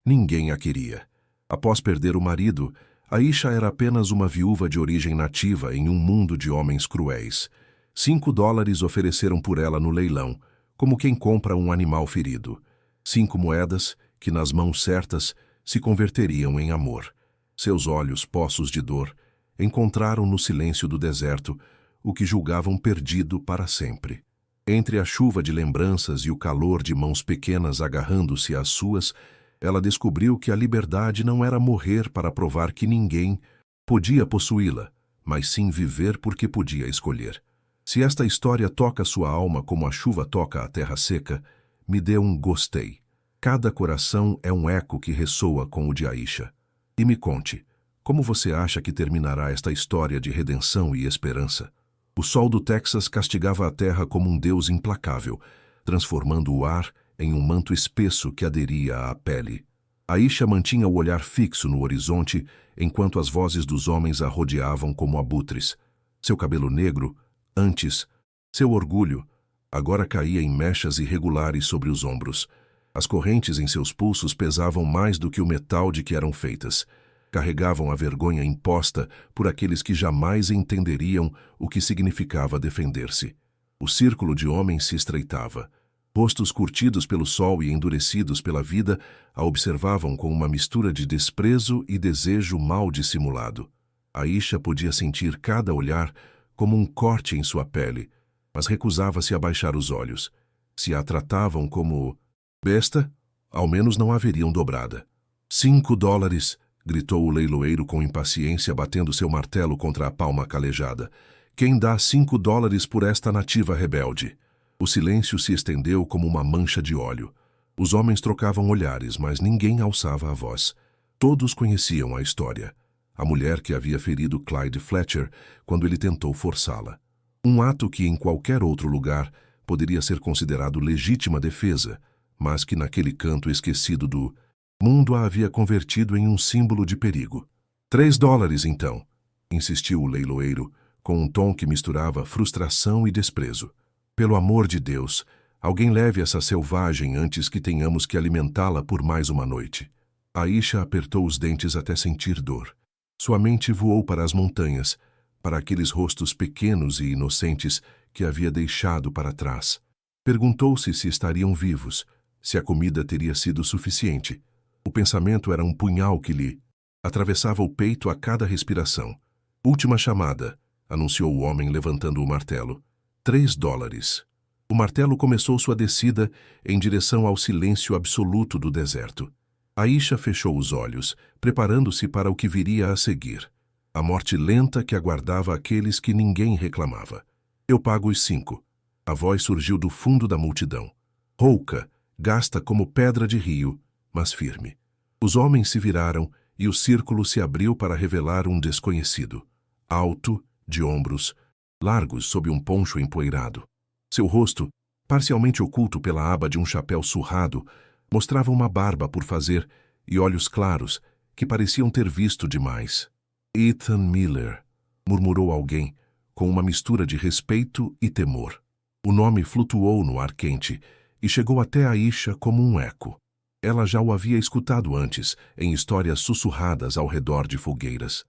Ninguém a queria. Após perder o marido, Aisha era apenas uma viúva de origem nativa em um mundo de homens cruéis. $5 ofereceram por ela no leilão, como quem compra um animal ferido. 5 moedas que, nas mãos certas, se converteriam em amor. Seus olhos, poços de dor, encontraram no silêncio do deserto o que julgavam perdido para sempre. Entre a chuva de lembranças e o calor de mãos pequenas agarrando-se às suas, ela descobriu que a liberdade não era morrer para provar que ninguém podia possuí-la, mas sim viver porque podia escolher. Se esta história toca sua alma como a chuva toca a terra seca, me dê um gostei. Cada coração é um eco que ressoa com o de Aisha. E me conte, como você acha que terminará esta história de redenção e esperança? O sol do Texas castigava a terra como um deus implacável, transformando o ar em um manto espesso que aderia à pele. Aisha mantinha o olhar fixo no horizonte, enquanto as vozes dos homens a rodeavam como abutres. Seu cabelo negro, antes, seu orgulho, agora caía em mechas irregulares sobre os ombros. As correntes em seus pulsos pesavam mais do que o metal de que eram feitas. Carregavam a vergonha imposta por aqueles que jamais entenderiam o que significava defender-se. O círculo de homens se estreitava. Rostos curtidos pelo sol e endurecidos pela vida a observavam com uma mistura de desprezo e desejo mal dissimulado. Aisha podia sentir cada olhar como um corte em sua pele, mas recusava-se a baixar os olhos. Se a tratavam como besta, ao menos não haveriam dobrada. $5, gritou o leiloeiro com impaciência, batendo seu martelo contra a palma calejada. Quem dá $5 por esta nativa rebelde? O silêncio se estendeu como uma mancha de óleo. Os homens trocavam olhares, mas ninguém alçava a voz. Todos conheciam a história. A mulher que havia ferido Clyde Fletcher quando ele tentou forçá-la. Um ato que em qualquer outro lugar poderia ser considerado legítima defesa, mas que naquele canto esquecido do mundo a havia convertido em um símbolo de perigo. $3 então, insistiu o leiloeiro, com um tom que misturava frustração e desprezo. Pelo amor de Deus, alguém leve essa selvagem antes que tenhamos que alimentá-la por mais uma noite. Aisha apertou os dentes até sentir dor. Sua mente voou para as montanhas, para aqueles rostos pequenos e inocentes que havia deixado para trás. Perguntou-se se estariam vivos, se a comida teria sido suficiente. O pensamento era um punhal que lhe atravessava o peito a cada respiração. Última chamada, anunciou o homem levantando o martelo. $3. O martelo começou sua descida em direção ao silêncio absoluto do deserto. Aisha fechou os olhos, preparando-se para o que viria a seguir. A morte lenta que aguardava aqueles que ninguém reclamava. Eu pago os 5. A voz surgiu do fundo da multidão. Rouca, gasta como pedra de rio, mas firme. Os homens se viraram e o círculo se abriu para revelar um desconhecido. Alto, de ombros, largos sob um poncho empoeirado. Seu rosto, parcialmente oculto pela aba de um chapéu surrado, mostrava uma barba por fazer e olhos claros que pareciam ter visto demais. Ethan Miller, murmurou alguém, com uma mistura de respeito e temor. O nome flutuou no ar quente e chegou até Aisha como um eco. Ela já o havia escutado antes, em histórias sussurradas ao redor de fogueiras.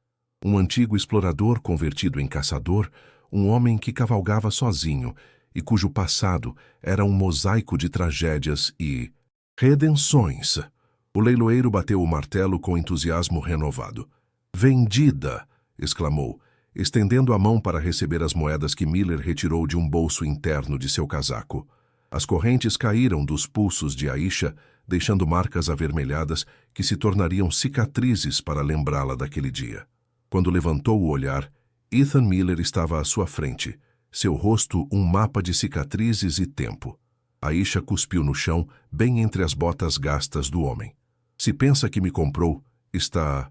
Um antigo explorador convertido em caçador, um homem que cavalgava sozinho e cujo passado era um mosaico de tragédias e redenções. O leiloeiro bateu o martelo com entusiasmo renovado. Vendida! Exclamou, estendendo a mão para receber as moedas que Miller retirou de um bolso interno de seu casaco. As correntes caíram dos pulsos de Aisha, deixando marcas avermelhadas que se tornariam cicatrizes para lembrá-la daquele dia. Quando levantou o olhar, Ethan Miller estava à sua frente, seu rosto um mapa de cicatrizes e tempo. Aisha cuspiu no chão, bem entre as botas gastas do homem. Se pensa que me comprou, está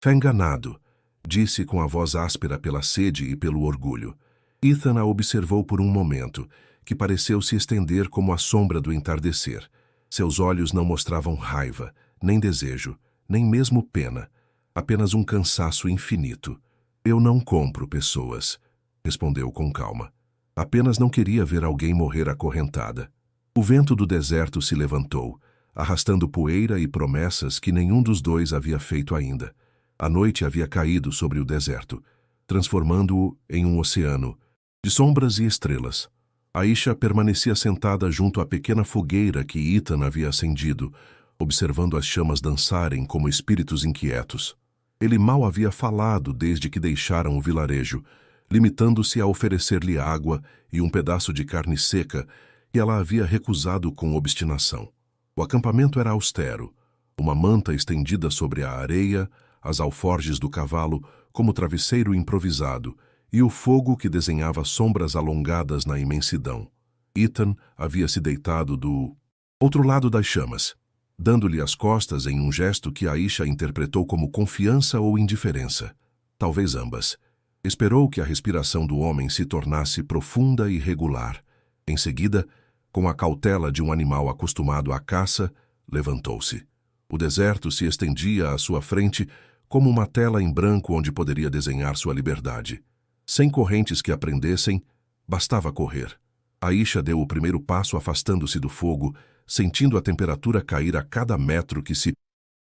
enganado, disse com a voz áspera pela sede e pelo orgulho. Ethan a observou por um momento, que pareceu se estender como a sombra do entardecer. Seus olhos não mostravam raiva, nem desejo, nem mesmo pena, apenas um cansaço infinito. Eu não compro pessoas, respondeu com calma. Apenas não queria ver alguém morrer acorrentada. O vento do deserto se levantou. arrastando poeira e promessas que nenhum dos dois havia feito ainda. A noite havia caído sobre o deserto, transformando-o em um oceano de sombras e estrelas. Aisha permanecia sentada junto à pequena fogueira que Ethan havia acendido, observando as chamas dançarem como espíritos inquietos. Ele mal havia falado desde que deixaram o vilarejo, limitando-se a oferecer-lhe água e um pedaço de carne seca que ela havia recusado com obstinação. O acampamento era austero, uma manta estendida sobre a areia, as alforjes do cavalo como travesseiro improvisado e o fogo que desenhava sombras alongadas na imensidão. Ethan havia se deitado do outro lado das chamas, dando-lhe as costas em um gesto que Aisha interpretou como confiança ou indiferença, talvez ambas. Esperou que a respiração do homem se tornasse profunda e regular. Em seguida, com a cautela de um animal acostumado à caça, levantou-se. O deserto se estendia à sua frente como uma tela em branco onde poderia desenhar sua liberdade. Sem correntes que a prendessem, bastava correr. Aisha deu o primeiro passo afastando-se do fogo, sentindo a temperatura cair a cada metro que se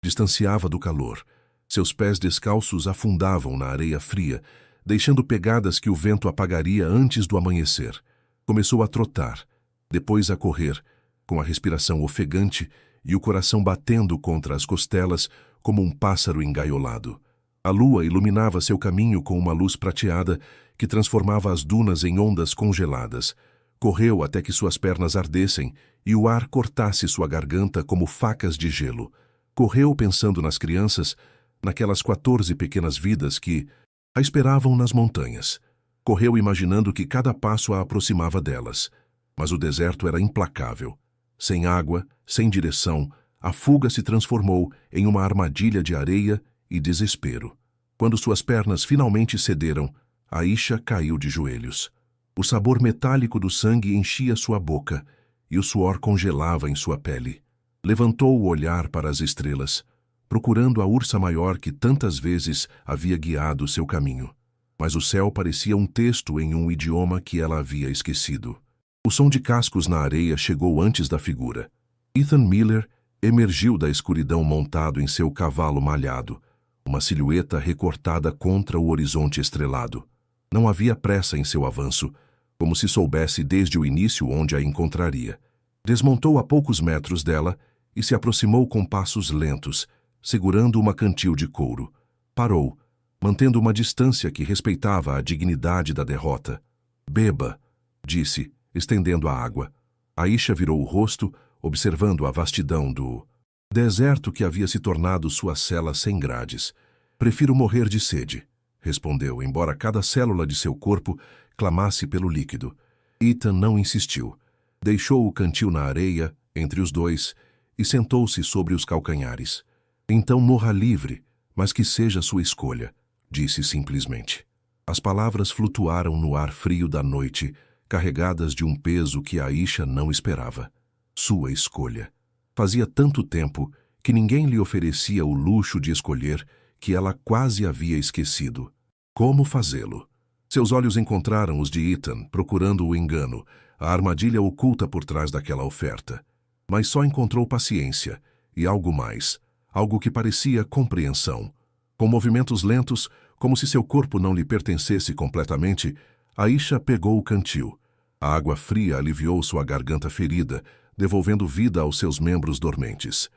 distanciava do calor. Seus pés descalços afundavam na areia fria, deixando pegadas que o vento apagaria antes do amanhecer. Começou a trotar, depois a correr, com a respiração ofegante e o coração batendo contra as costelas como um pássaro engaiolado. A lua iluminava seu caminho com uma luz prateada que transformava as dunas em ondas congeladas. Correu até que suas pernas ardessem e o ar cortasse sua garganta como facas de gelo. Correu pensando nas crianças, naquelas 14 pequenas vidas que a esperavam nas montanhas. Correu imaginando que cada passo a aproximava delas. Mas o deserto era implacável. Sem água, sem direção, a fuga se transformou em uma armadilha de areia e desespero. Quando suas pernas finalmente cederam, Aisha caiu de joelhos. O sabor metálico do sangue enchia sua boca e o suor congelava em sua pele. Levantou o olhar para as estrelas, procurando a ursa maior que tantas vezes havia guiado seu caminho. Mas o céu parecia um texto em um idioma que ela havia esquecido. O som de cascos na areia chegou antes da figura. Ethan Miller emergiu da escuridão montado em seu cavalo malhado, uma silhueta recortada contra o horizonte estrelado. Não havia pressa em seu avanço, como se soubesse desde o início onde a encontraria. Desmontou a poucos metros dela e se aproximou com passos lentos, segurando uma cantil de couro. Parou, mantendo uma distância que respeitava a dignidade da derrota. "Beba", disse, estendendo a água. Aisha virou o rosto, observando a vastidão do deserto que havia se tornado sua cela sem grades. "Prefiro morrer de sede", respondeu, embora cada célula de seu corpo clamasse pelo líquido. Ethan não insistiu. Deixou o cantil na areia, entre os dois, e sentou-se sobre os calcanhares. "Então morra livre, mas que seja sua escolha", disse simplesmente. As palavras flutuaram no ar frio da noite, carregadas de um peso que Aisha não esperava. Sua escolha. Fazia tanto tempo que ninguém lhe oferecia o luxo de escolher que ela quase havia esquecido. Como fazê-lo? Seus olhos encontraram os de Ethan, procurando o engano, a armadilha oculta por trás daquela oferta. Mas só encontrou paciência e algo mais, algo que parecia compreensão. Com movimentos lentos, como se seu corpo não lhe pertencesse completamente, Aisha pegou o cantil. A água fria aliviou sua garganta ferida, devolvendo vida aos seus membros dormentes.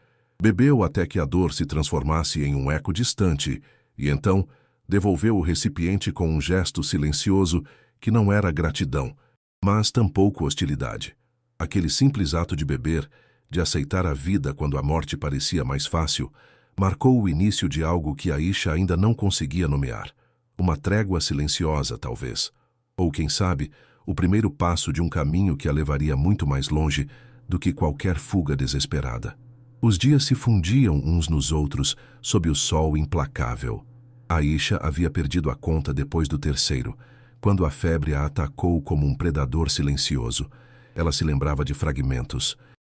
Bebeu até que a dor se transformasse em um eco distante e então devolveu o recipiente com um gesto silencioso que não era gratidão, mas tampouco hostilidade. Aquele simples ato de beber, de aceitar a vida quando a morte parecia mais fácil, marcou o início de algo que Aisha ainda não conseguia nomear. Uma trégua silenciosa, talvez. Ou, quem sabe, o primeiro passo de um caminho que a levaria muito mais longe do que qualquer fuga desesperada. Os dias se fundiam uns nos outros sob o sol implacável. Aisha havia perdido a conta depois do terceiro, quando a febre a atacou como um predador silencioso. Ela se lembrava de fragmentos.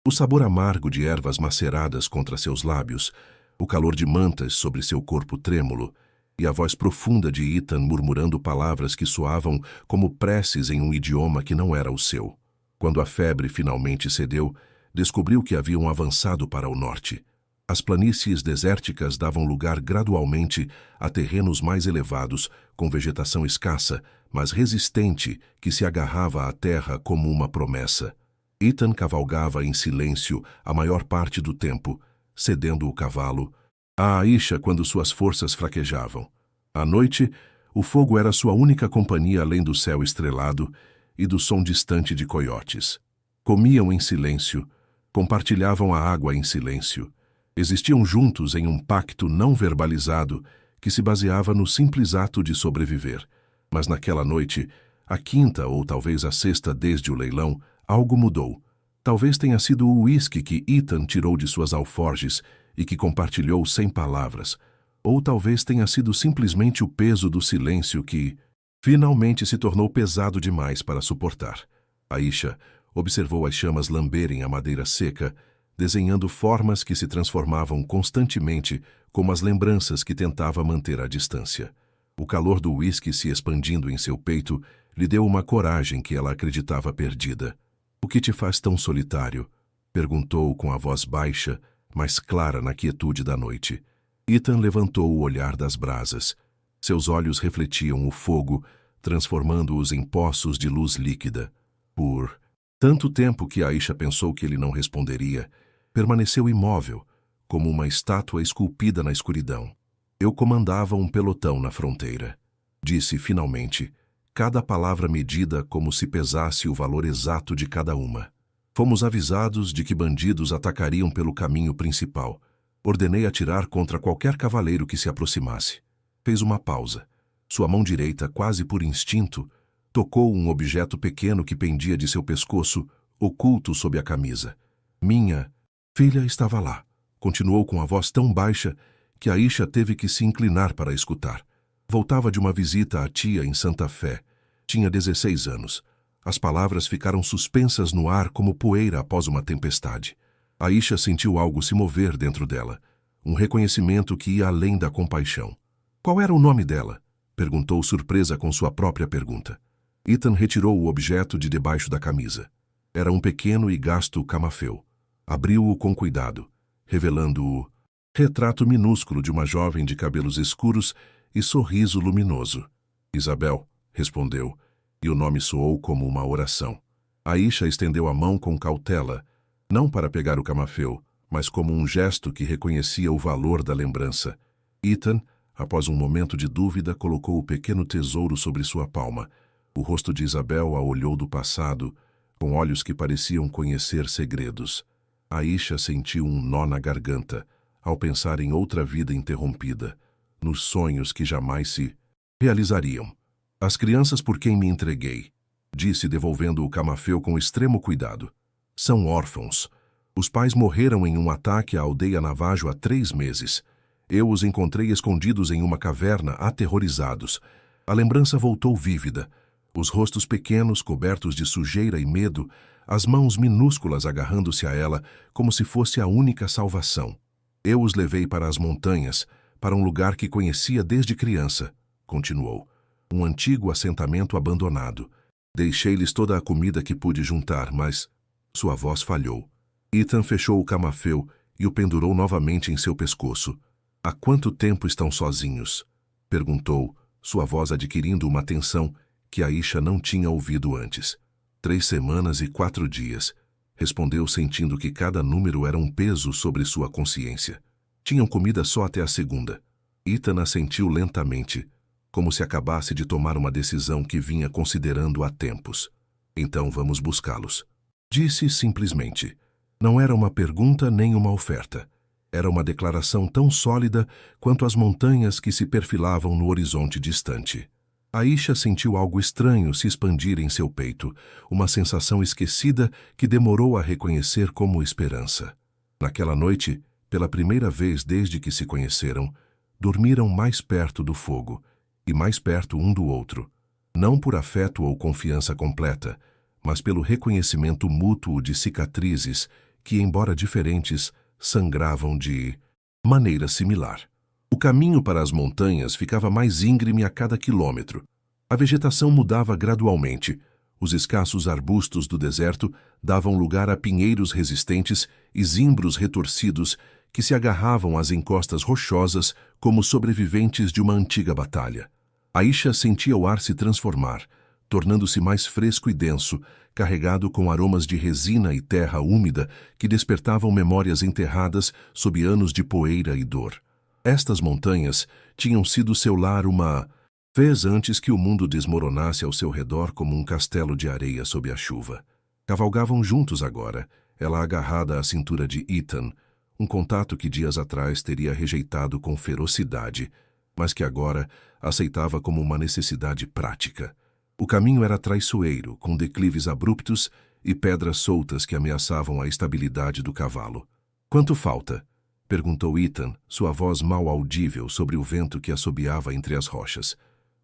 O sabor amargo de ervas maceradas contra seus lábios, o calor de mantas sobre seu corpo trêmulo, e a voz profunda de Ethan murmurando palavras que soavam como preces em um idioma que não era o seu. Quando a febre finalmente cedeu, descobriu que haviam avançado para o norte. As planícies desérticas davam lugar gradualmente a terrenos mais elevados, com vegetação escassa, mas resistente, que se agarrava à terra como uma promessa. Ethan cavalgava em silêncio a maior parte do tempo, cedendo o cavalo a Aisha quando suas forças fraquejavam. À noite, o fogo era sua única companhia além do céu estrelado e do som distante de coiotes. Comiam em silêncio, compartilhavam a água em silêncio. Existiam juntos em um pacto não verbalizado que se baseava no simples ato de sobreviver. Mas naquela noite, a quinta ou talvez a sexta desde o leilão, algo mudou. Talvez tenha sido o uísque que Ethan tirou de suas alforjes e que compartilhou sem palavras. Ou talvez tenha sido simplesmente o peso do silêncio que, finalmente, se tornou pesado demais para suportar. Aisha observou as chamas lamberem a madeira seca, desenhando formas que se transformavam constantemente como as lembranças que tentava manter à distância. O calor do uísque se expandindo em seu peito lhe deu uma coragem que ela acreditava perdida. "O que te faz tão solitário?" perguntou com a voz baixa, mas clara na quietude da noite. Ethan levantou o olhar das brasas. Seus olhos refletiam o fogo, transformando-os em poços de luz líquida. Por tanto tempo que Aisha pensou que ele não responderia, permaneceu imóvel, como uma estátua esculpida na escuridão. "Eu comandava um pelotão na fronteira", disse finalmente, cada palavra medida como se pesasse o valor exato de cada uma. "Fomos avisados de que bandidos atacariam pelo caminho principal. Ordenei atirar contra qualquer cavaleiro que se aproximasse." Fez uma pausa. Sua mão direita, quase por instinto, tocou um objeto pequeno que pendia de seu pescoço, oculto sob a camisa. "Minha filha estava lá", continuou com a voz tão baixa que Aisha teve que se inclinar para escutar. Voltava de uma visita à tia em Santa Fé. Tinha 16 anos. As palavras ficaram suspensas no ar como poeira após uma tempestade. Aisha sentiu algo se mover dentro dela, um reconhecimento que ia além da compaixão. "Qual era o nome dela?" perguntou surpresa com sua própria pergunta. Ethan retirou o objeto de debaixo da camisa. Era um pequeno e gasto camafeu. Abriu-o com cuidado, revelando o retrato minúsculo de uma jovem de cabelos escuros e sorriso luminoso. "Isabel", respondeu, e o nome soou como uma oração. Aisha estendeu a mão com cautela, não para pegar o camafeu, mas como um gesto que reconhecia o valor da lembrança. Ethan, após um momento de dúvida, colocou o pequeno tesouro sobre sua palma. O rosto de Isabel a olhou do passado, com olhos que pareciam conhecer segredos. Aisha sentiu um nó na garganta, ao pensar em outra vida interrompida, nos sonhos que jamais se realizariam. "As crianças por quem me entreguei", disse devolvendo o camafeu com extremo cuidado. "São órfãos. Os pais morreram em um ataque à aldeia Navajo há 3 meses. Eu os encontrei escondidos em uma caverna, aterrorizados. A lembrança voltou vívida. Os rostos pequenos, cobertos de sujeira e medo, as mãos minúsculas agarrando-se a ela como se fosse a única salvação. Eu os levei para as montanhas, para um lugar que conhecia desde criança", continuou. "Um antigo assentamento abandonado. Deixei-lhes toda a comida que pude juntar, mas..." Sua voz falhou. Ethan fechou o camafeu e o pendurou novamente em seu pescoço. "Há quanto tempo estão sozinhos?" perguntou, sua voz adquirindo uma tensão que Aisha não tinha ouvido antes. 3 semanas e 4 dias, respondeu sentindo que cada número era um peso sobre sua consciência. Tinham comida só até a segunda. Ethan assentiu lentamente, como se acabasse de tomar uma decisão que vinha considerando há tempos. "Então vamos buscá-los", disse simplesmente. Não era uma pergunta nem uma oferta. Era uma declaração tão sólida quanto as montanhas que se perfilavam no horizonte distante. Aisha sentiu algo estranho se expandir em seu peito, uma sensação esquecida que demorou a reconhecer como esperança. Naquela noite, pela primeira vez desde que se conheceram, dormiram mais perto do fogo, e mais perto um do outro, não por afeto ou confiança completa, mas pelo reconhecimento mútuo de cicatrizes que, embora diferentes, sangravam de maneira similar. O caminho para as montanhas ficava mais íngreme a cada quilômetro. A vegetação mudava gradualmente. Os escassos arbustos do deserto davam lugar a pinheiros resistentes e zimbros retorcidos que se agarravam às encostas rochosas como sobreviventes de uma antiga batalha. Aisha sentia o ar se transformar, tornando-se mais fresco e denso, carregado com aromas de resina e terra úmida que despertavam memórias enterradas sob anos de poeira e dor. Estas montanhas tinham sido seu lar uma vez antes que o mundo desmoronasse ao seu redor como um castelo de areia sob a chuva. Cavalgavam juntos agora, ela agarrada à cintura de Ethan, um contato que dias atrás teria rejeitado com ferocidade, mas que agora aceitava como uma necessidade prática. O caminho era traiçoeiro, com declives abruptos e pedras soltas que ameaçavam a estabilidade do cavalo. "Quanto falta?" perguntou Ethan, sua voz mal audível sobre o vento que assobiava entre as rochas.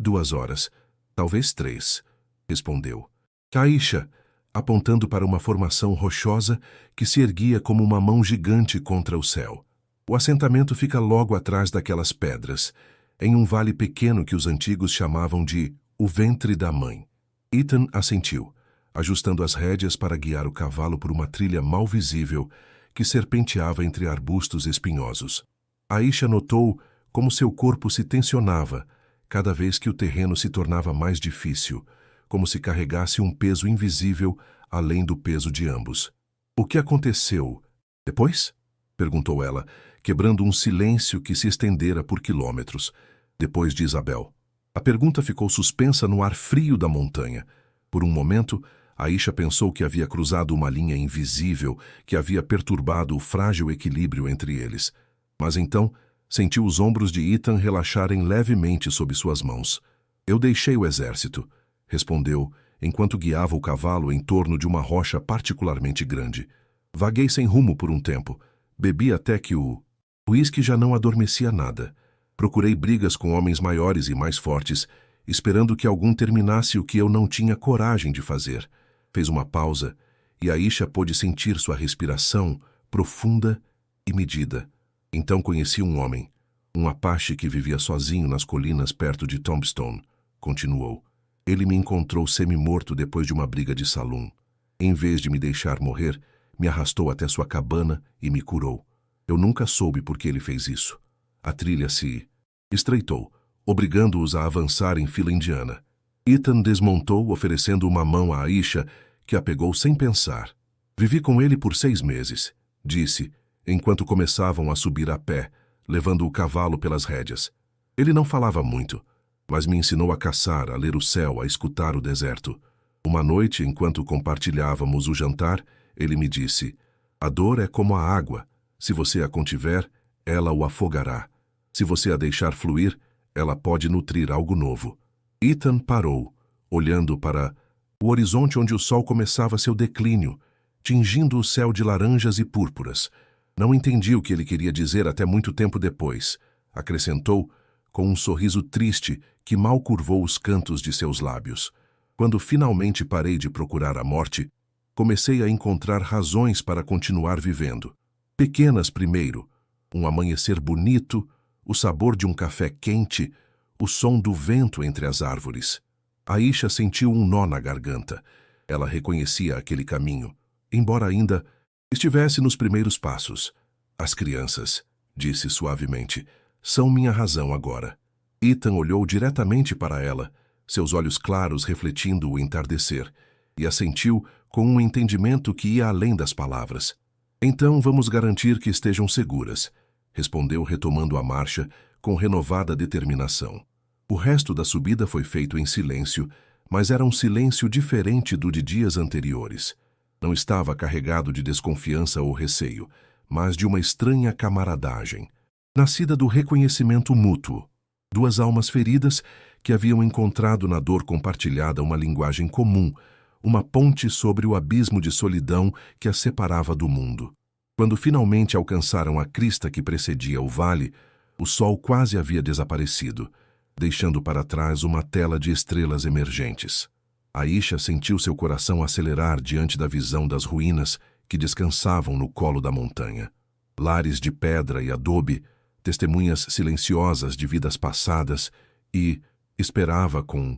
"2 horas, talvez 3, respondeu Aisha, apontando para uma formação rochosa que se erguia como uma mão gigante contra o céu. "O assentamento fica logo atrás daquelas pedras, em um vale pequeno que os antigos chamavam de o ventre da mãe." Ethan assentiu, ajustando as rédeas para guiar o cavalo por uma trilha mal visível que serpenteava entre arbustos espinhosos. Aisha notou como seu corpo se tensionava cada vez que o terreno se tornava mais difícil, como se carregasse um peso invisível além do peso de ambos. "O que aconteceu depois?" perguntou ela, quebrando um silêncio que se estendera por quilômetros, depois de Isabel. A pergunta ficou suspensa no ar frio da montanha. Por um momento, Aisha pensou que havia cruzado uma linha invisível que havia perturbado o frágil equilíbrio entre eles. Mas então, sentiu os ombros de Ethan relaxarem levemente sob suas mãos. "Eu deixei o exército", respondeu, enquanto guiava o cavalo em torno de uma rocha particularmente grande. "Vaguei sem rumo por um tempo. Bebi até que o uísque já não adormecia nada. Procurei brigas com homens maiores e mais fortes, esperando que algum terminasse o que eu não tinha coragem de fazer." Fez uma pausa, e Aisha pôde sentir sua respiração, profunda e medida. "Então conheci um homem, um Apache que vivia sozinho nas colinas perto de Tombstone", continuou. "Ele me encontrou semi-morto depois de uma briga de salão. Em vez de me deixar morrer, me arrastou até sua cabana e me curou. Eu nunca soube por que ele fez isso." A trilha se estreitou, obrigando-os a avançar em fila indiana. Ethan desmontou, oferecendo uma mão a Aisha, que a pegou sem pensar. "Vivi com ele por 6 meses, disse, enquanto começavam a subir a pé, levando o cavalo pelas rédeas. "Ele não falava muito, mas me ensinou a caçar, a ler o céu, a escutar o deserto. Uma noite, enquanto compartilhávamos o jantar, ele me disse: 'A dor é como a água. Se você a contiver, ela o afogará. Se você a deixar fluir, ela pode nutrir algo novo.'" Ethan parou, olhando para o horizonte onde o sol começava seu declínio, tingindo o céu de laranjas e púrpuras. Não entendi o que ele queria dizer até muito tempo depois, acrescentou, com um sorriso triste que mal curvou os cantos de seus lábios. "Quando finalmente parei de procurar a morte, comecei a encontrar razões para continuar vivendo. Pequenas primeiro, um amanhecer bonito, o sabor de um café quente, o som do vento entre as árvores." Aisha sentiu um nó na garganta. Ela reconhecia aquele caminho, embora ainda estivesse nos primeiros passos. "As crianças", disse suavemente, "são minha razão agora." Ethan olhou diretamente para ela, seus olhos claros refletindo o entardecer, e assentiu com um entendimento que ia além das palavras. "Então vamos garantir que estejam seguras", respondeu, retomando a marcha com renovada determinação. O resto da subida foi feito em silêncio, mas era um silêncio diferente do de dias anteriores. Não estava carregado de desconfiança ou receio, mas de uma estranha camaradagem, nascida do reconhecimento mútuo. 2 almas feridas que haviam encontrado na dor compartilhada uma linguagem comum, uma ponte sobre o abismo de solidão que as separava do mundo. Quando finalmente alcançaram a crista que precedia o vale, o sol quase havia desaparecido, deixando para trás uma tela de estrelas emergentes. Aisha sentiu seu coração acelerar diante da visão das ruínas que descansavam no colo da montanha. Lares de pedra e adobe, testemunhas silenciosas de vidas passadas, e esperava com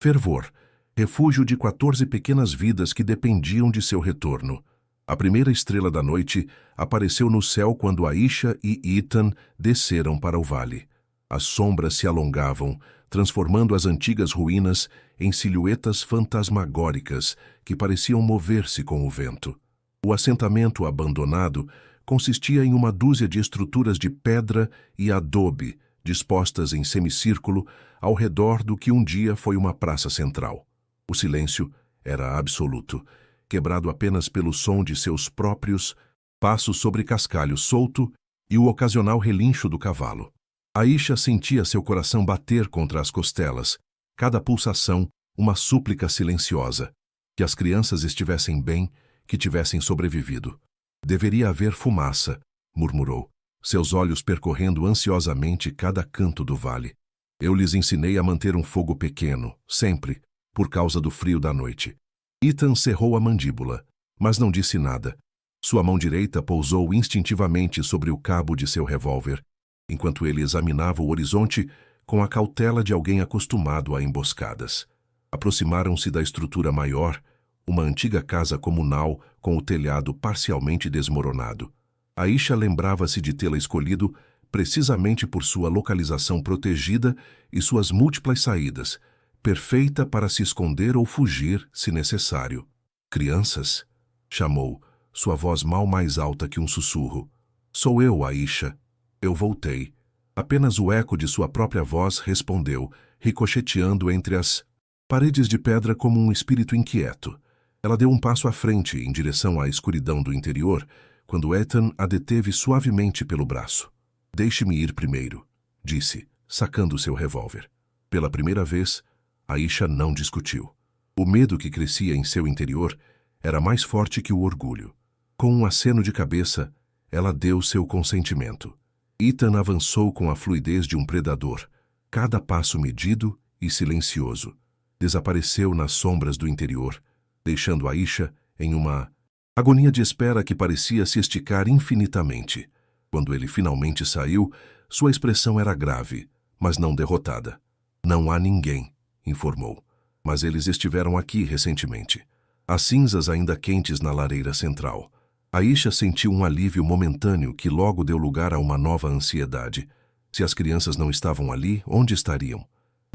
fervor refúgio de 14 pequenas vidas que dependiam de seu retorno. A primeira estrela da noite apareceu no céu quando Aisha e Ethan desceram para o vale. As sombras se alongavam, transformando as antigas ruínas em silhuetas fantasmagóricas que pareciam mover-se com o vento. O assentamento abandonado consistia em uma dúzia de estruturas de pedra e adobe, dispostas em semicírculo ao redor do que um dia foi uma praça central. O silêncio era absoluto, quebrado apenas pelo som de seus próprios passos sobre cascalho solto e o ocasional relincho do cavalo. Aisha sentia seu coração bater contra as costelas, cada pulsação uma súplica silenciosa. Que as crianças estivessem bem, que tivessem sobrevivido. Deveria haver fumaça, murmurou, seus olhos percorrendo ansiosamente cada canto do vale. Eu lhes ensinei a manter um fogo pequeno, sempre, por causa do frio da noite. Ethan cerrou a mandíbula, mas não disse nada. Sua mão direita pousou instintivamente sobre o cabo de seu revólver, enquanto ele examinava o horizonte com a cautela de alguém acostumado a emboscadas. Aproximaram-se da estrutura maior, uma antiga casa comunal com o telhado parcialmente desmoronado. Aisha lembrava-se de tê-la escolhido precisamente por sua localização protegida e suas múltiplas saídas, perfeita para se esconder ou fugir, se necessário. Crianças? Chamou, sua voz mal mais alta que um sussurro. Sou eu, Aisha. Eu voltei. Apenas o eco de sua própria voz respondeu, ricocheteando entre as paredes de pedra como um espírito inquieto. Ela deu um passo à frente, em direção à escuridão do interior, quando Ethan a deteve suavemente pelo braço. Deixe-me ir primeiro, disse, sacando seu revólver. Pela primeira vez, Aisha não discutiu. O medo que crescia em seu interior era mais forte que o orgulho. Com um aceno de cabeça, ela deu seu consentimento. Ethan avançou com a fluidez de um predador, cada passo medido e silencioso. Desapareceu nas sombras do interior, deixando Aisha em uma agonia de espera que parecia se esticar infinitamente. Quando ele finalmente saiu, sua expressão era grave, mas não derrotada. Não há ninguém, informou, mas eles estiveram aqui recentemente. As cinzas ainda quentes na lareira central. Aisha sentiu um alívio momentâneo que logo deu lugar a uma nova ansiedade. Se as crianças não estavam ali, onde estariam?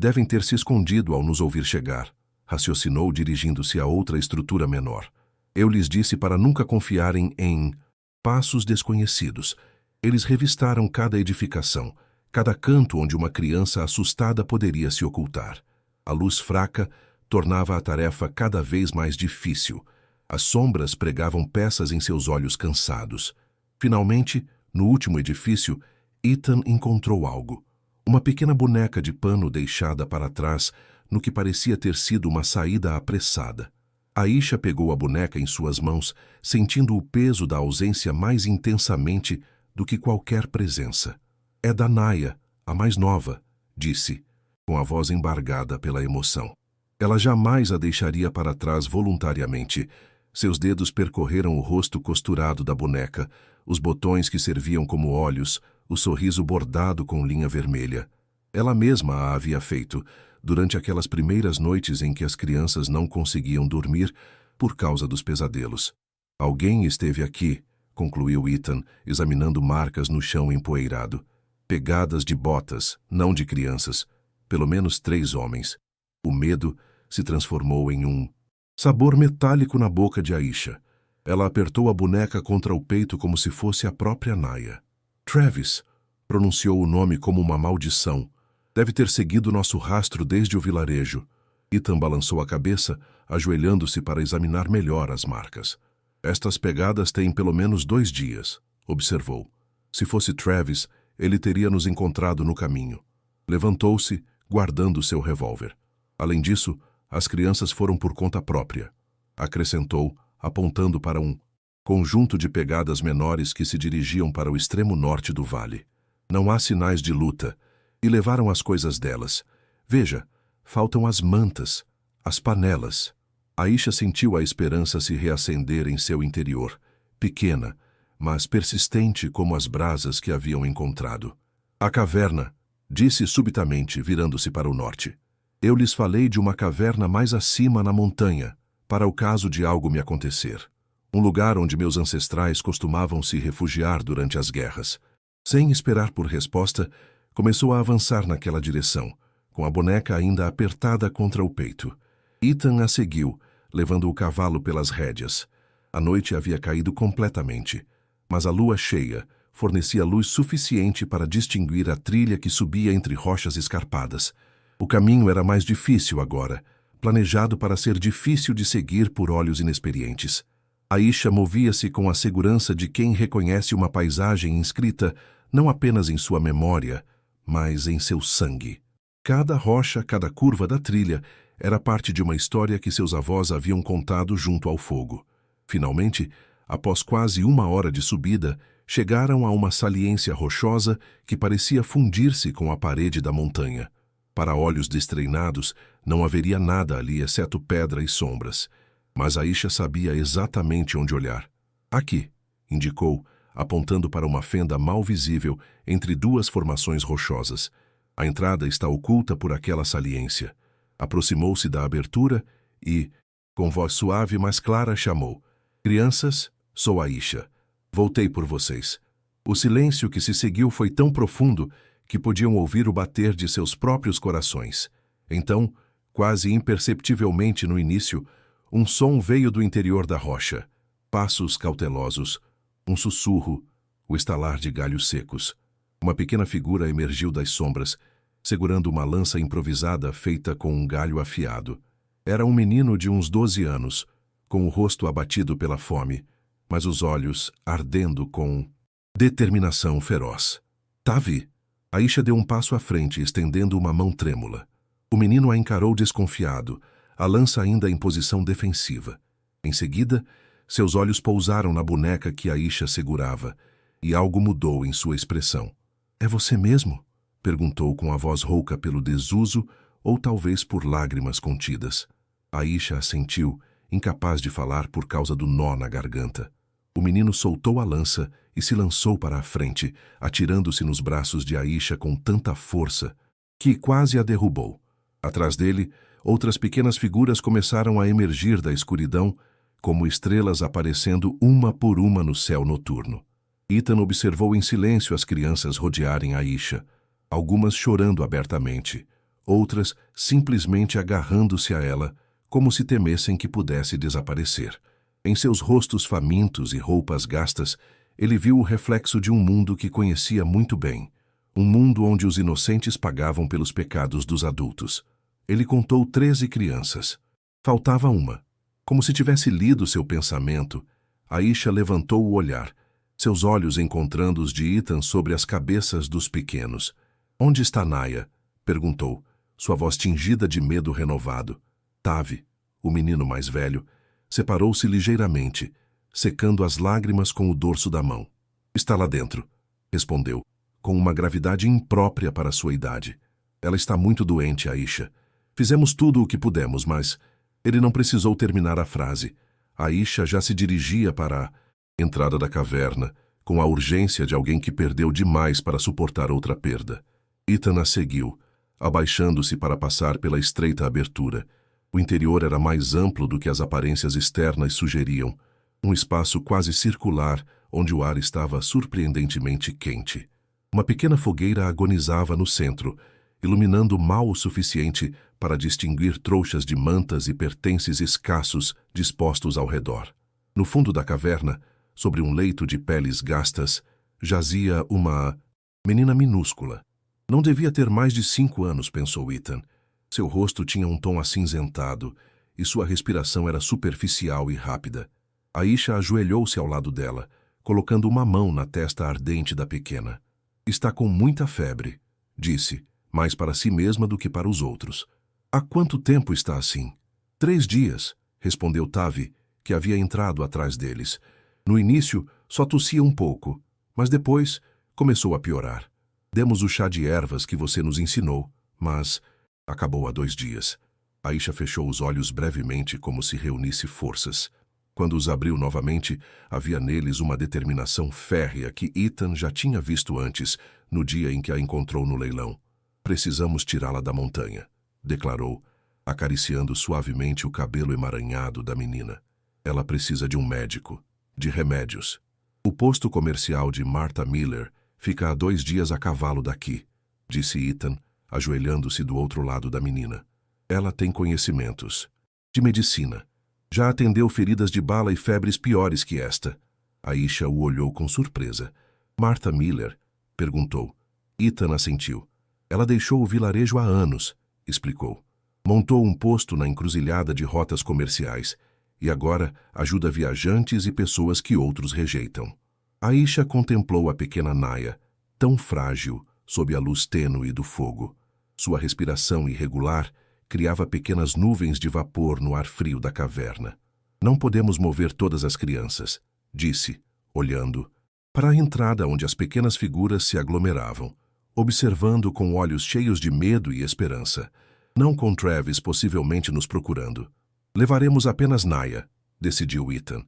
Devem ter se escondido ao nos ouvir chegar, raciocinou dirigindo-se a outra estrutura menor. Eu lhes disse para nunca confiarem em passos desconhecidos. Eles revistaram cada edificação, cada canto onde uma criança assustada poderia se ocultar. A luz fraca tornava a tarefa cada vez mais difícil. As sombras pregavam peças em seus olhos cansados. Finalmente, no último edifício, Ethan encontrou algo. Uma pequena boneca de pano deixada para trás no que parecia ter sido uma saída apressada. Aisha pegou a boneca em suas mãos, sentindo o peso da ausência mais intensamente do que qualquer presença. É da Naya, a mais nova, disse, com a voz embargada pela emoção. Ela jamais a deixaria para trás voluntariamente. Seus dedos percorreram o rosto costurado da boneca, os botões que serviam como olhos, o sorriso bordado com linha vermelha. Ela mesma a havia feito, durante aquelas primeiras noites em que as crianças não conseguiam dormir por causa dos pesadelos. Alguém esteve aqui, concluiu Ethan, examinando marcas no chão empoeirado. Pegadas de botas, não de crianças. Pelo menos 3 homens. O medo se transformou em um sabor metálico na boca de Aisha. Ela apertou a boneca contra o peito como se fosse a própria Naya. Travis, pronunciou o nome como uma maldição. Deve ter seguido nosso rastro desde o vilarejo. Ethan balançou a cabeça, ajoelhando-se para examinar melhor as marcas. Estas pegadas têm pelo menos 2 dias, observou. Se fosse Travis, ele teria nos encontrado no caminho. Levantou-se, guardando seu revólver. Além disso, as crianças foram por conta própria, acrescentou, apontando para um conjunto de pegadas menores que se dirigiam para o extremo norte do vale. Não há sinais de luta, e levaram as coisas delas. Veja, faltam as mantas, as panelas. Aisha sentiu a esperança se reacender em seu interior, pequena, mas persistente como as brasas que haviam encontrado. A caverna, disse subitamente, virando-se para o norte. Eu lhes falei de uma caverna mais acima na montanha, para o caso de algo me acontecer. Um lugar onde meus ancestrais costumavam se refugiar durante as guerras. Sem esperar por resposta, começou a avançar naquela direção, com a boneca ainda apertada contra o peito. Ethan a seguiu, levando o cavalo pelas rédeas. A noite havia caído completamente, mas a lua cheia fornecia luz suficiente para distinguir a trilha que subia entre rochas escarpadas. O caminho era mais difícil agora, planejado para ser difícil de seguir por olhos inexperientes. Aisha movia-se com a segurança de quem reconhece uma paisagem inscrita não apenas em sua memória, mas em seu sangue. Cada rocha, cada curva da trilha era parte de uma história que seus avós haviam contado junto ao fogo. Finalmente, após quase 1 hora de subida, chegaram a uma saliência rochosa que parecia fundir-se com a parede da montanha. Para olhos destreinados, não haveria nada ali exceto pedra e sombras. Mas Aisha sabia exatamente onde olhar. Aqui, indicou, apontando para uma fenda mal visível entre duas formações rochosas. A entrada está oculta por aquela saliência. Aproximou-se da abertura e, com voz suave mas clara, chamou: "Crianças, sou Aisha. Voltei por vocês." O silêncio que se seguiu foi tão profundo que podiam ouvir o bater de seus próprios corações. Então, quase imperceptivelmente no início, um som veio do interior da rocha. Passos cautelosos, um sussurro, o estalar de galhos secos. Uma pequena figura emergiu das sombras, segurando uma lança improvisada feita com um galho afiado. Era um menino de uns 12 anos, com o rosto abatido pela fome, mas os olhos ardendo com determinação feroz. "Tavi!" Aisha deu um passo à frente, estendendo uma mão trêmula. O menino a encarou desconfiado, a lança ainda em posição defensiva. Em seguida, seus olhos pousaram na boneca que Aisha segurava, e algo mudou em sua expressão. "É você mesmo?" perguntou com a voz rouca pelo desuso ou talvez por lágrimas contidas. Aisha assentiu, incapaz de falar por causa do nó na garganta. O menino soltou a lança e se lançou para a frente, atirando-se nos braços de Aisha com tanta força que quase a derrubou. Atrás dele, outras pequenas figuras começaram a emergir da escuridão, como estrelas aparecendo uma por uma no céu noturno. Ethan observou em silêncio as crianças rodearem Aisha, algumas chorando abertamente, outras simplesmente agarrando-se a ela, como se temessem que pudesse desaparecer. Em seus rostos famintos e roupas gastas, ele viu o reflexo de um mundo que conhecia muito bem, um mundo onde os inocentes pagavam pelos pecados dos adultos. Ele contou 13 crianças. Faltava uma. Como se tivesse lido seu pensamento, Aisha levantou o olhar, seus olhos encontrando os de Ethan sobre as cabeças dos pequenos. "Onde está Naya?" perguntou, sua voz tingida de medo renovado. Tavi, o menino mais velho, separou-se ligeiramente, secando as lágrimas com o dorso da mão. "Está lá dentro", respondeu, com uma gravidade imprópria para sua idade. "Ela está muito doente, Aisha. Fizemos tudo o que pudemos, mas..." Ele não precisou terminar a frase. Aisha já se dirigia para a entrada da caverna, com a urgência de alguém que perdeu demais para suportar outra perda. Ethan a seguiu, abaixando-se para passar pela estreita abertura. O interior era mais amplo do que as aparências externas sugeriam, um espaço quase circular onde o ar estava surpreendentemente quente. Uma pequena fogueira agonizava no centro, iluminando mal o suficiente para distinguir trouxas de mantas e pertences escassos dispostos ao redor. No fundo da caverna, sobre um leito de peles gastas, jazia uma menina minúscula. Não devia ter mais de 5 anos, pensou Ethan. Seu rosto tinha um tom acinzentado e sua respiração era superficial e rápida. Aisha ajoelhou-se ao lado dela, colocando uma mão na testa ardente da pequena. "Está com muita febre", disse, mais para si mesma do que para os outros. "Há quanto tempo está assim?" 3 dias, respondeu Tavi, que havia entrado atrás deles. No início, só tossia um pouco, mas depois começou a piorar. "Demos o chá de ervas que você nos ensinou, mas acabou há 2 dias. Aisha fechou os olhos brevemente como se reunisse forças. Quando os abriu novamente, havia neles uma determinação férrea que Ethan já tinha visto antes, no dia em que a encontrou no leilão. "Precisamos tirá-la da montanha", declarou, acariciando suavemente o cabelo emaranhado da menina. Ela precisa de um médico, de remédios. O posto comercial de Martha Miller fica a 2 dias a cavalo daqui, disse Ethan, ajoelhando-se do outro lado da menina. Ela tem conhecimentos de medicina. Já atendeu feridas de bala e febres piores que esta. Aisha o olhou com surpresa. Martha Miller? Perguntou. Ethan assentiu. Ela deixou o vilarejo há anos, explicou. Montou um posto na encruzilhada de rotas comerciais e agora ajuda viajantes e pessoas que outros rejeitam. Aisha contemplou a pequena Naya, tão frágil, sob a luz tênue do fogo. Sua respiração irregular criava pequenas nuvens de vapor no ar frio da caverna. Não podemos mover todas as crianças, disse, olhando para a entrada onde as pequenas figuras se aglomeravam, observando com olhos cheios de medo e esperança. Não com Travis possivelmente nos procurando. Levaremos apenas Naya, decidiu Ethan.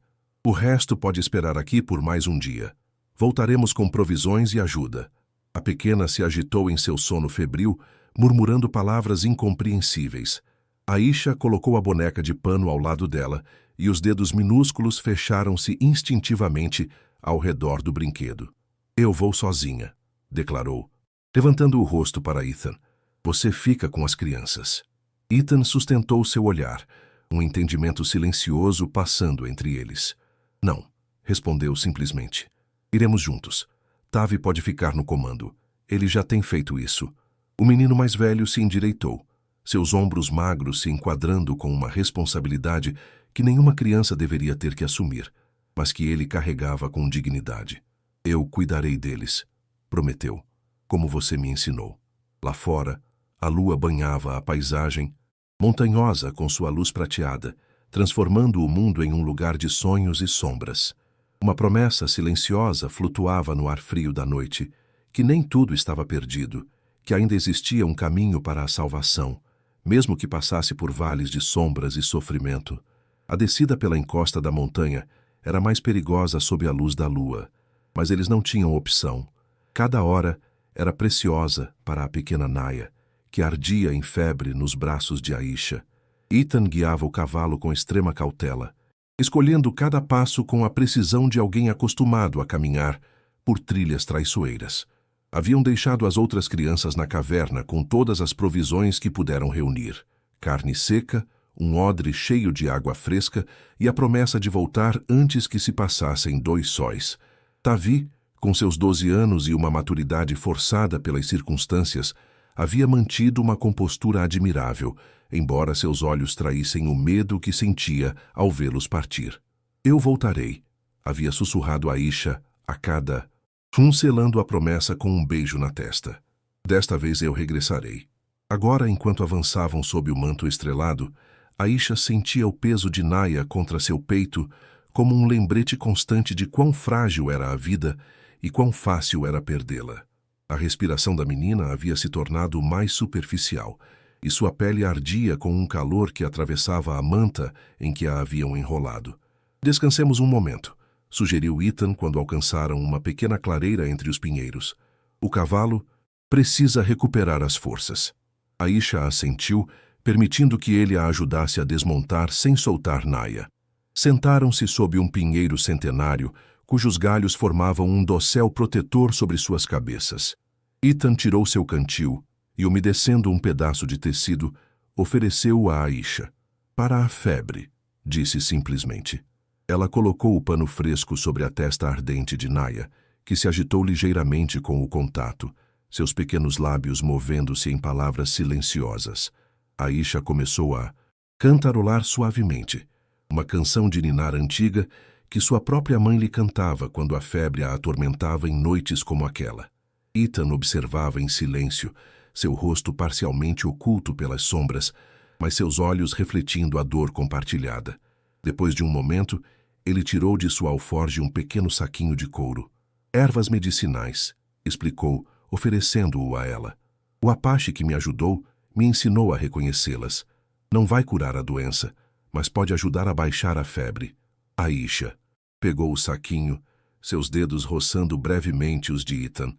O resto pode esperar aqui por mais um dia. Voltaremos com provisões e ajuda. A pequena se agitou em seu sono febril, murmurando palavras incompreensíveis. Aisha colocou a boneca de pano ao lado dela e os dedos minúsculos fecharam-se instintivamente ao redor do brinquedo. Eu vou sozinha, declarou, levantando o rosto para Ethan. Você fica com as crianças. Ethan sustentou seu olhar, um entendimento silencioso passando entre eles. Não, respondeu simplesmente. Iremos juntos. Tavi pode ficar no comando. Ele já tem feito isso. O menino mais velho se endireitou, seus ombros magros se enquadrando com uma responsabilidade que nenhuma criança deveria ter que assumir, mas que ele carregava com dignidade. Eu cuidarei deles, prometeu, como você me ensinou. Lá fora, a lua banhava a paisagem, montanhosa com sua luz prateada, transformando o mundo em um lugar de sonhos e sombras. Uma promessa silenciosa flutuava no ar frio da noite, que nem tudo estava perdido, que ainda existia um caminho para a salvação, mesmo que passasse por vales de sombras e sofrimento. A descida pela encosta da montanha era mais perigosa sob a luz da lua, mas eles não tinham opção. Cada hora era preciosa para a pequena Naya, que ardia em febre nos braços de Aisha. Ethan guiava o cavalo com extrema cautela, escolhendo cada passo com a precisão de alguém acostumado a caminhar por trilhas traiçoeiras. Haviam deixado as outras crianças na caverna com todas as provisões que puderam reunir. Carne seca, um odre cheio de água fresca e a promessa de voltar antes que se passassem 2 sóis. Tavi, com seus 12 anos e uma maturidade forçada pelas circunstâncias, havia mantido uma compostura admirável, embora seus olhos traíssem o medo que sentia ao vê-los partir. Eu voltarei, havia sussurrado Aisha a cada selando a promessa com um beijo na testa. Desta vez eu regressarei. Agora, enquanto avançavam sob o manto estrelado, Aisha sentia o peso de Naya contra seu peito como um lembrete constante de quão frágil era a vida e quão fácil era perdê-la. A respiração da menina havia se tornado mais superficial, e sua pele ardia com um calor que atravessava a manta em que a haviam enrolado. Descansemos um momento, sugeriu Ethan quando alcançaram uma pequena clareira entre os pinheiros. O cavalo precisa recuperar as forças. Aisha assentiu, permitindo que ele a ajudasse a desmontar sem soltar Naya. Sentaram-se sob um pinheiro centenário, cujos galhos formavam um dossel protetor sobre suas cabeças. Ethan tirou seu cantil e, umedecendo um pedaço de tecido, ofereceu-o a Aisha. Para a febre, disse simplesmente. Ela colocou o pano fresco sobre a testa ardente de Naya, que se agitou ligeiramente com o contato, seus pequenos lábios movendo-se em palavras silenciosas. Aisha começou a cantarolar suavemente, uma canção de ninar antiga que sua própria mãe lhe cantava quando a febre a atormentava em noites como aquela. Ethan observava em silêncio, seu rosto parcialmente oculto pelas sombras, mas seus olhos refletindo a dor compartilhada. Depois de um momento, ele tirou de sua alforge um pequeno saquinho de couro. Ervas medicinais, explicou, oferecendo-o a ela. O Apache que me ajudou me ensinou a reconhecê-las. Não vai curar a doença, mas pode ajudar a baixar a febre. Aisha pegou o saquinho, seus dedos roçando brevemente os de Ethan.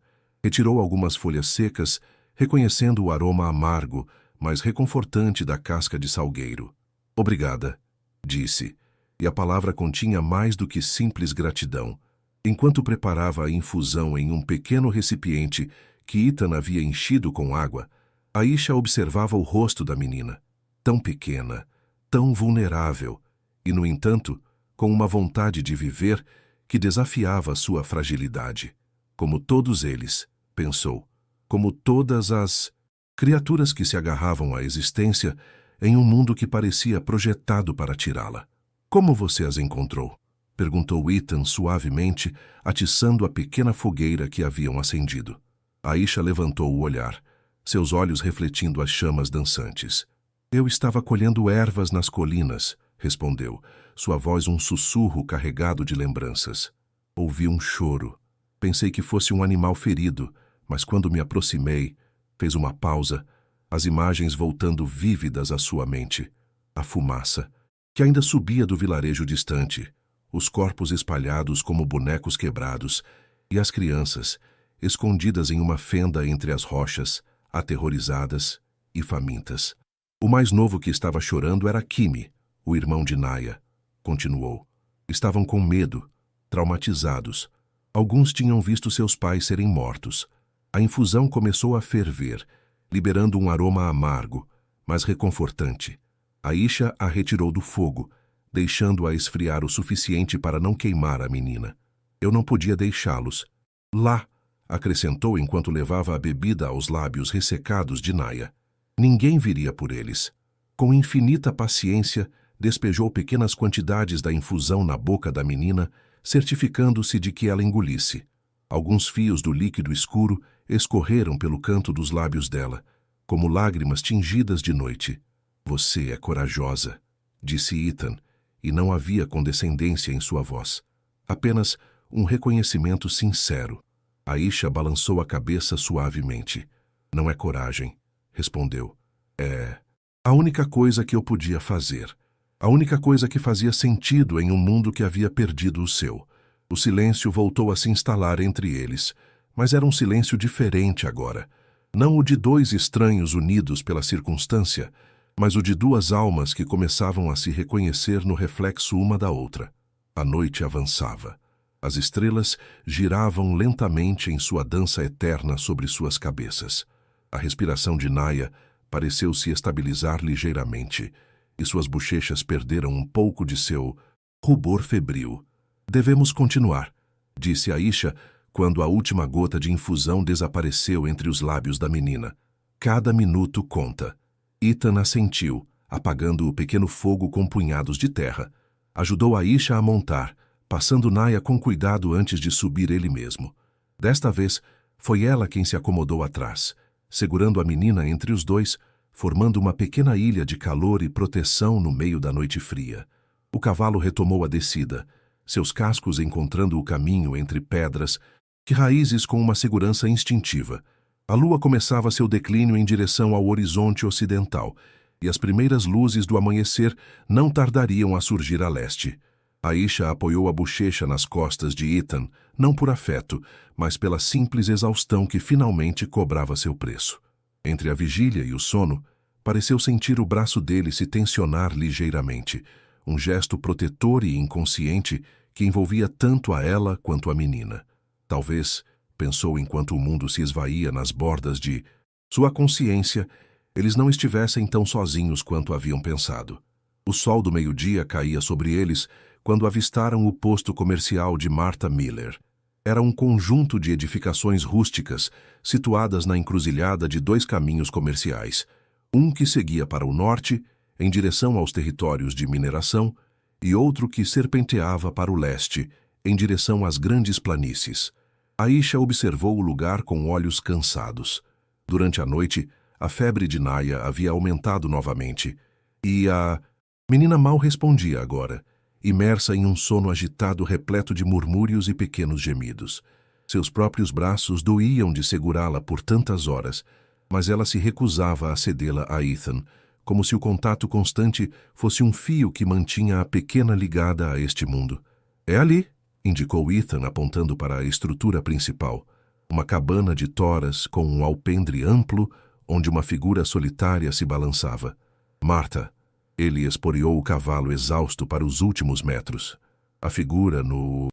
Retirou algumas folhas secas, reconhecendo o aroma amargo, mas reconfortante da casca de salgueiro. Obrigada, disse, e a palavra continha mais do que simples gratidão. Enquanto preparava a infusão em um pequeno recipiente que Ethan havia enchido com água, Aisha observava o rosto da menina, tão pequena, tão vulnerável, e, no entanto, com uma vontade de viver que desafiava sua fragilidade. Como todos eles, pensou, como todas as criaturas que se agarravam à existência em um mundo que parecia projetado para tirá-la. Como você as encontrou? Perguntou Ethan suavemente, atiçando a pequena fogueira que haviam acendido. Aisha levantou o olhar, seus olhos refletindo as chamas dançantes. Eu estava colhendo ervas nas colinas, respondeu, sua voz um sussurro carregado de lembranças. Ouvi um choro. Pensei que fosse um animal ferido, mas quando me aproximei, fez uma pausa, as imagens voltando vívidas à sua mente. A fumaça, que ainda subia do vilarejo distante, os corpos espalhados como bonecos quebrados, e as crianças, escondidas em uma fenda entre as rochas, aterrorizadas e famintas. O mais novo que estava chorando era Kimi, o irmão de Naya. Continuou. Estavam com medo, traumatizados. Alguns tinham visto seus pais serem mortos. A infusão começou a ferver, liberando um aroma amargo, mas reconfortante. Aisha a retirou do fogo, deixando-a esfriar o suficiente para não queimar a menina. Eu não podia deixá-los. Lá, acrescentou enquanto levava a bebida aos lábios ressecados de Naya. Ninguém viria por eles. Com infinita paciência, despejou pequenas quantidades da infusão na boca da menina, certificando-se de que ela engolisse. Alguns fios do líquido escuro escorreram pelo canto dos lábios dela, como lágrimas tingidas de noite. Você é corajosa, disse Ethan, e não havia condescendência em sua voz. Apenas um reconhecimento sincero. Aisha balançou a cabeça suavemente. Não é coragem, respondeu. É a única coisa que eu podia fazer. A única coisa que fazia sentido em um mundo que havia perdido o seu. O silêncio voltou a se instalar entre eles, mas era um silêncio diferente agora. Não o de dois estranhos unidos pela circunstância, mas o de duas almas que começavam a se reconhecer no reflexo uma da outra. A noite avançava. As estrelas giravam lentamente em sua dança eterna sobre suas cabeças. A respiração de Naya pareceu se estabilizar ligeiramente, e suas bochechas perderam um pouco de seu rubor febril. Devemos continuar, disse Aisha, quando a última gota de infusão desapareceu entre os lábios da menina. Cada minuto conta. Ethan assentiu, apagando o pequeno fogo com punhados de terra. Ajudou Aisha a montar, passando Naya com cuidado antes de subir ele mesmo. Desta vez, foi ela quem se acomodou atrás, segurando a menina entre os dois, formando uma pequena ilha de calor e proteção no meio da noite fria. O cavalo retomou a descida, seus cascos encontrando o caminho entre pedras, que raízes com uma segurança instintiva. A lua começava seu declínio em direção ao horizonte ocidental, e as primeiras luzes do amanhecer não tardariam a surgir a leste. Aisha apoiou a bochecha nas costas de Ethan, não por afeto, mas pela simples exaustão que finalmente cobrava seu preço. Entre a vigília e o sono, pareceu sentir o braço dele se tensionar ligeiramente, um gesto protetor e inconsciente que envolvia tanto a ela quanto a menina. Talvez, pensou enquanto o mundo se esvaía nas bordas de sua consciência, eles não estivessem tão sozinhos quanto haviam pensado. O sol do meio-dia caía sobre eles quando avistaram o posto comercial de Martha Miller. Era um conjunto de edificações rústicas situadas na encruzilhada de dois caminhos comerciais, um que seguia para o norte, em direção aos territórios de mineração, e outro que serpenteava para o leste, em direção às grandes planícies. Aisha observou o lugar com olhos cansados. Durante a noite, a febre de Naya havia aumentado novamente, e a menina mal respondia agora, imersa em um sono agitado repleto de murmúrios e pequenos gemidos. Seus próprios braços doíam de segurá-la por tantas horas, mas ela se recusava a cedê-la a Ethan, como se o contato constante fosse um fio que mantinha a pequena ligada a este mundo. É ali, indicou Ethan apontando para a estrutura principal, uma cabana de toras com um alpendre amplo, onde uma figura solitária se balançava. Marta! Ele esporeou o cavalo exausto para os últimos metros. A figura no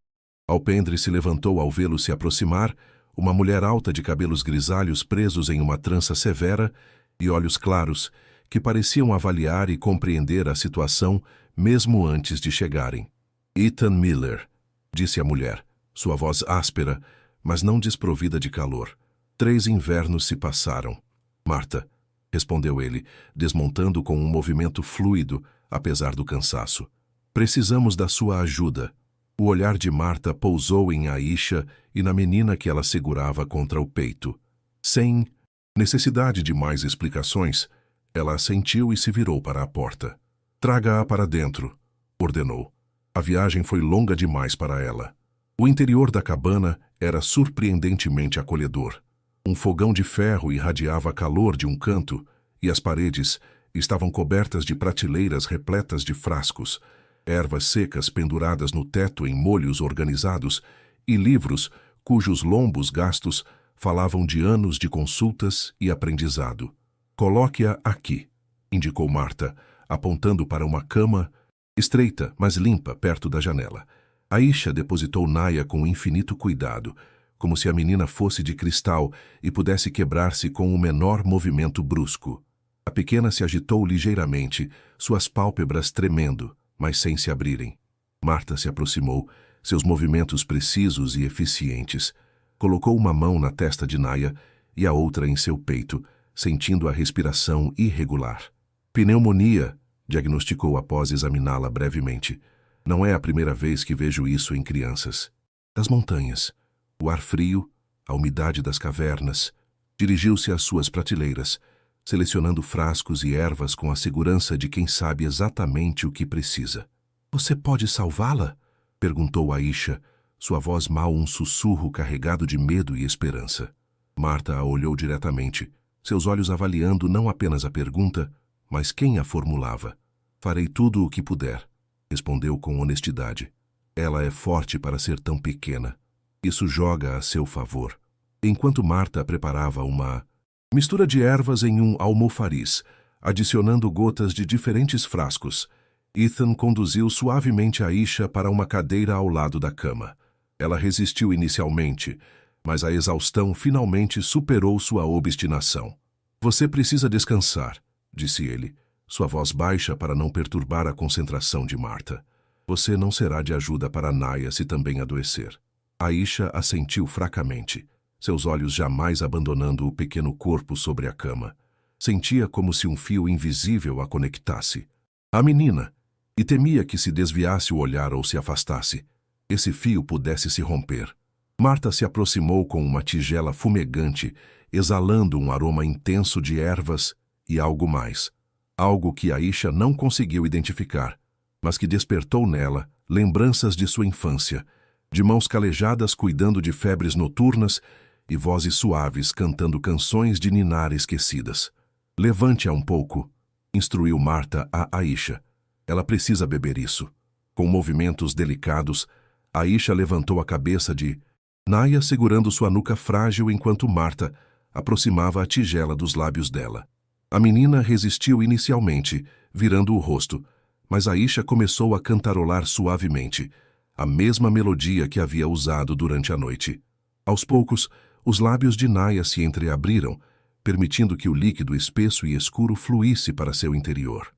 alpendre se levantou ao vê-lo se aproximar, uma mulher alta de cabelos grisalhos presos em uma trança severa e olhos claros, que pareciam avaliar e compreender a situação mesmo antes de chegarem. Ethan Miller, disse a mulher, sua voz áspera, mas não desprovida de calor. 3 invernos se passaram. Marta, respondeu ele, desmontando com um movimento fluido, apesar do cansaço. Precisamos da sua ajuda. O olhar de Marta pousou em Aisha e na menina que ela segurava contra o peito. Sem necessidade de mais explicações, ela assentiu e se virou para a porta. Traga-a para dentro, ordenou. A viagem foi longa demais para ela. O interior da cabana era surpreendentemente acolhedor. Um fogão de ferro irradiava calor de um canto e as paredes estavam cobertas de prateleiras repletas de frascos, ervas secas penduradas no teto em molhos organizados e livros cujos lombos gastos falavam de anos de consultas e aprendizado. Coloque-a aqui, indicou Marta, apontando para uma cama estreita, mas limpa, perto da janela. Aisha depositou Naya com infinito cuidado, como se a menina fosse de cristal e pudesse quebrar-se com o menor movimento brusco. A pequena se agitou ligeiramente, suas pálpebras tremendo, mas sem se abrirem. Marta se aproximou, seus movimentos precisos e eficientes. Colocou uma mão na testa de Naya e a outra em seu peito, sentindo a respiração irregular. Pneumonia, diagnosticou após examiná-la brevemente. Não é a primeira vez que vejo isso em crianças. Das montanhas, o ar frio, a umidade das cavernas. Dirigiu-se às suas prateleiras, selecionando frascos e ervas com a segurança de quem sabe exatamente o que precisa. Você pode salvá-la? Perguntou Aisha, sua voz mal um sussurro carregado de medo e esperança. Marta a olhou diretamente, seus olhos avaliando não apenas a pergunta, mas quem a formulava. Farei tudo o que puder, respondeu com honestidade. Ela é forte para ser tão pequena. Isso joga a seu favor. Enquanto Marta preparava uma mistura de ervas em um almofariz, adicionando gotas de diferentes frascos, Ethan conduziu suavemente Aisha para uma cadeira ao lado da cama. Ela resistiu inicialmente, mas a exaustão finalmente superou sua obstinação. Você precisa descansar, disse ele, sua voz baixa para não perturbar a concentração de Marta. Você não será de ajuda para Naya se também adoecer. Aisha assentiu fracamente, seus olhos jamais abandonando o pequeno corpo sobre a cama. Sentia como se um fio invisível a conectasse. A menina, e temia que se desviasse o olhar ou se afastasse, esse fio pudesse se romper. Marta se aproximou com uma tigela fumegante, exalando um aroma intenso de ervas e algo mais. Algo que Aisha não conseguiu identificar, mas que despertou nela lembranças de sua infância, de mãos calejadas cuidando de febres noturnas e vozes suaves cantando canções de ninar esquecidas. Levante-a um pouco, instruiu Marta a Aisha. Ela precisa beber isso. Com movimentos delicados, Aisha levantou a cabeça de Naya segurando sua nuca frágil enquanto Marta aproximava a tigela dos lábios dela. A menina resistiu inicialmente, virando o rosto, mas Aisha começou a cantarolar suavemente, a mesma melodia que havia usado durante a noite. Aos poucos, os lábios de Naya se entreabriram, permitindo que o líquido espesso e escuro fluísse para seu interior.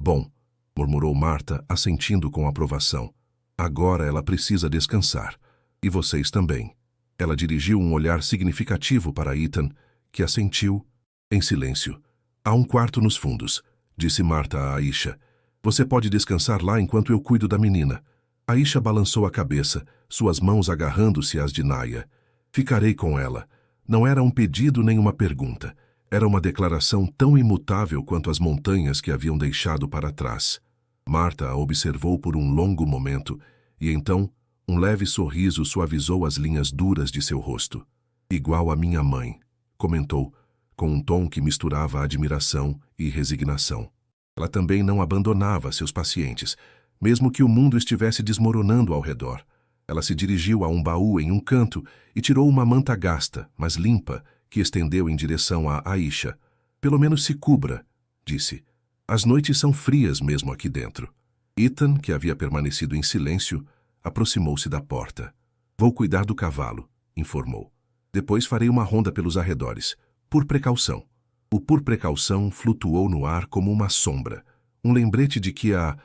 Bom, murmurou Marta, assentindo com aprovação. Agora ela precisa descansar. E vocês também. Ela dirigiu um olhar significativo para Ethan, que assentiu, em silêncio. Há um quarto nos fundos, disse Marta a Aisha. Você pode descansar lá enquanto eu cuido da menina. Aisha balançou a cabeça, suas mãos agarrando-se às de Naya. Ficarei com ela. Não era um pedido nem uma pergunta. Era uma declaração tão imutável quanto as montanhas que haviam deixado para trás. Marta a observou por um longo momento, e então um leve sorriso suavizou as linhas duras de seu rosto. Igual a minha mãe, comentou, com um tom que misturava admiração e resignação. Ela também não abandonava seus pacientes, mesmo que o mundo estivesse desmoronando ao redor. Ela se dirigiu a um baú em um canto e tirou uma manta gasta, mas limpa, que estendeu em direção a Aisha. Pelo menos se cubra, disse. As noites são frias mesmo aqui dentro. Ethan, que havia permanecido em silêncio, aproximou-se da porta. Vou cuidar do cavalo, informou. Depois farei uma ronda pelos arredores, por precaução. O por precaução flutuou no ar como uma sombra, um lembrete de que a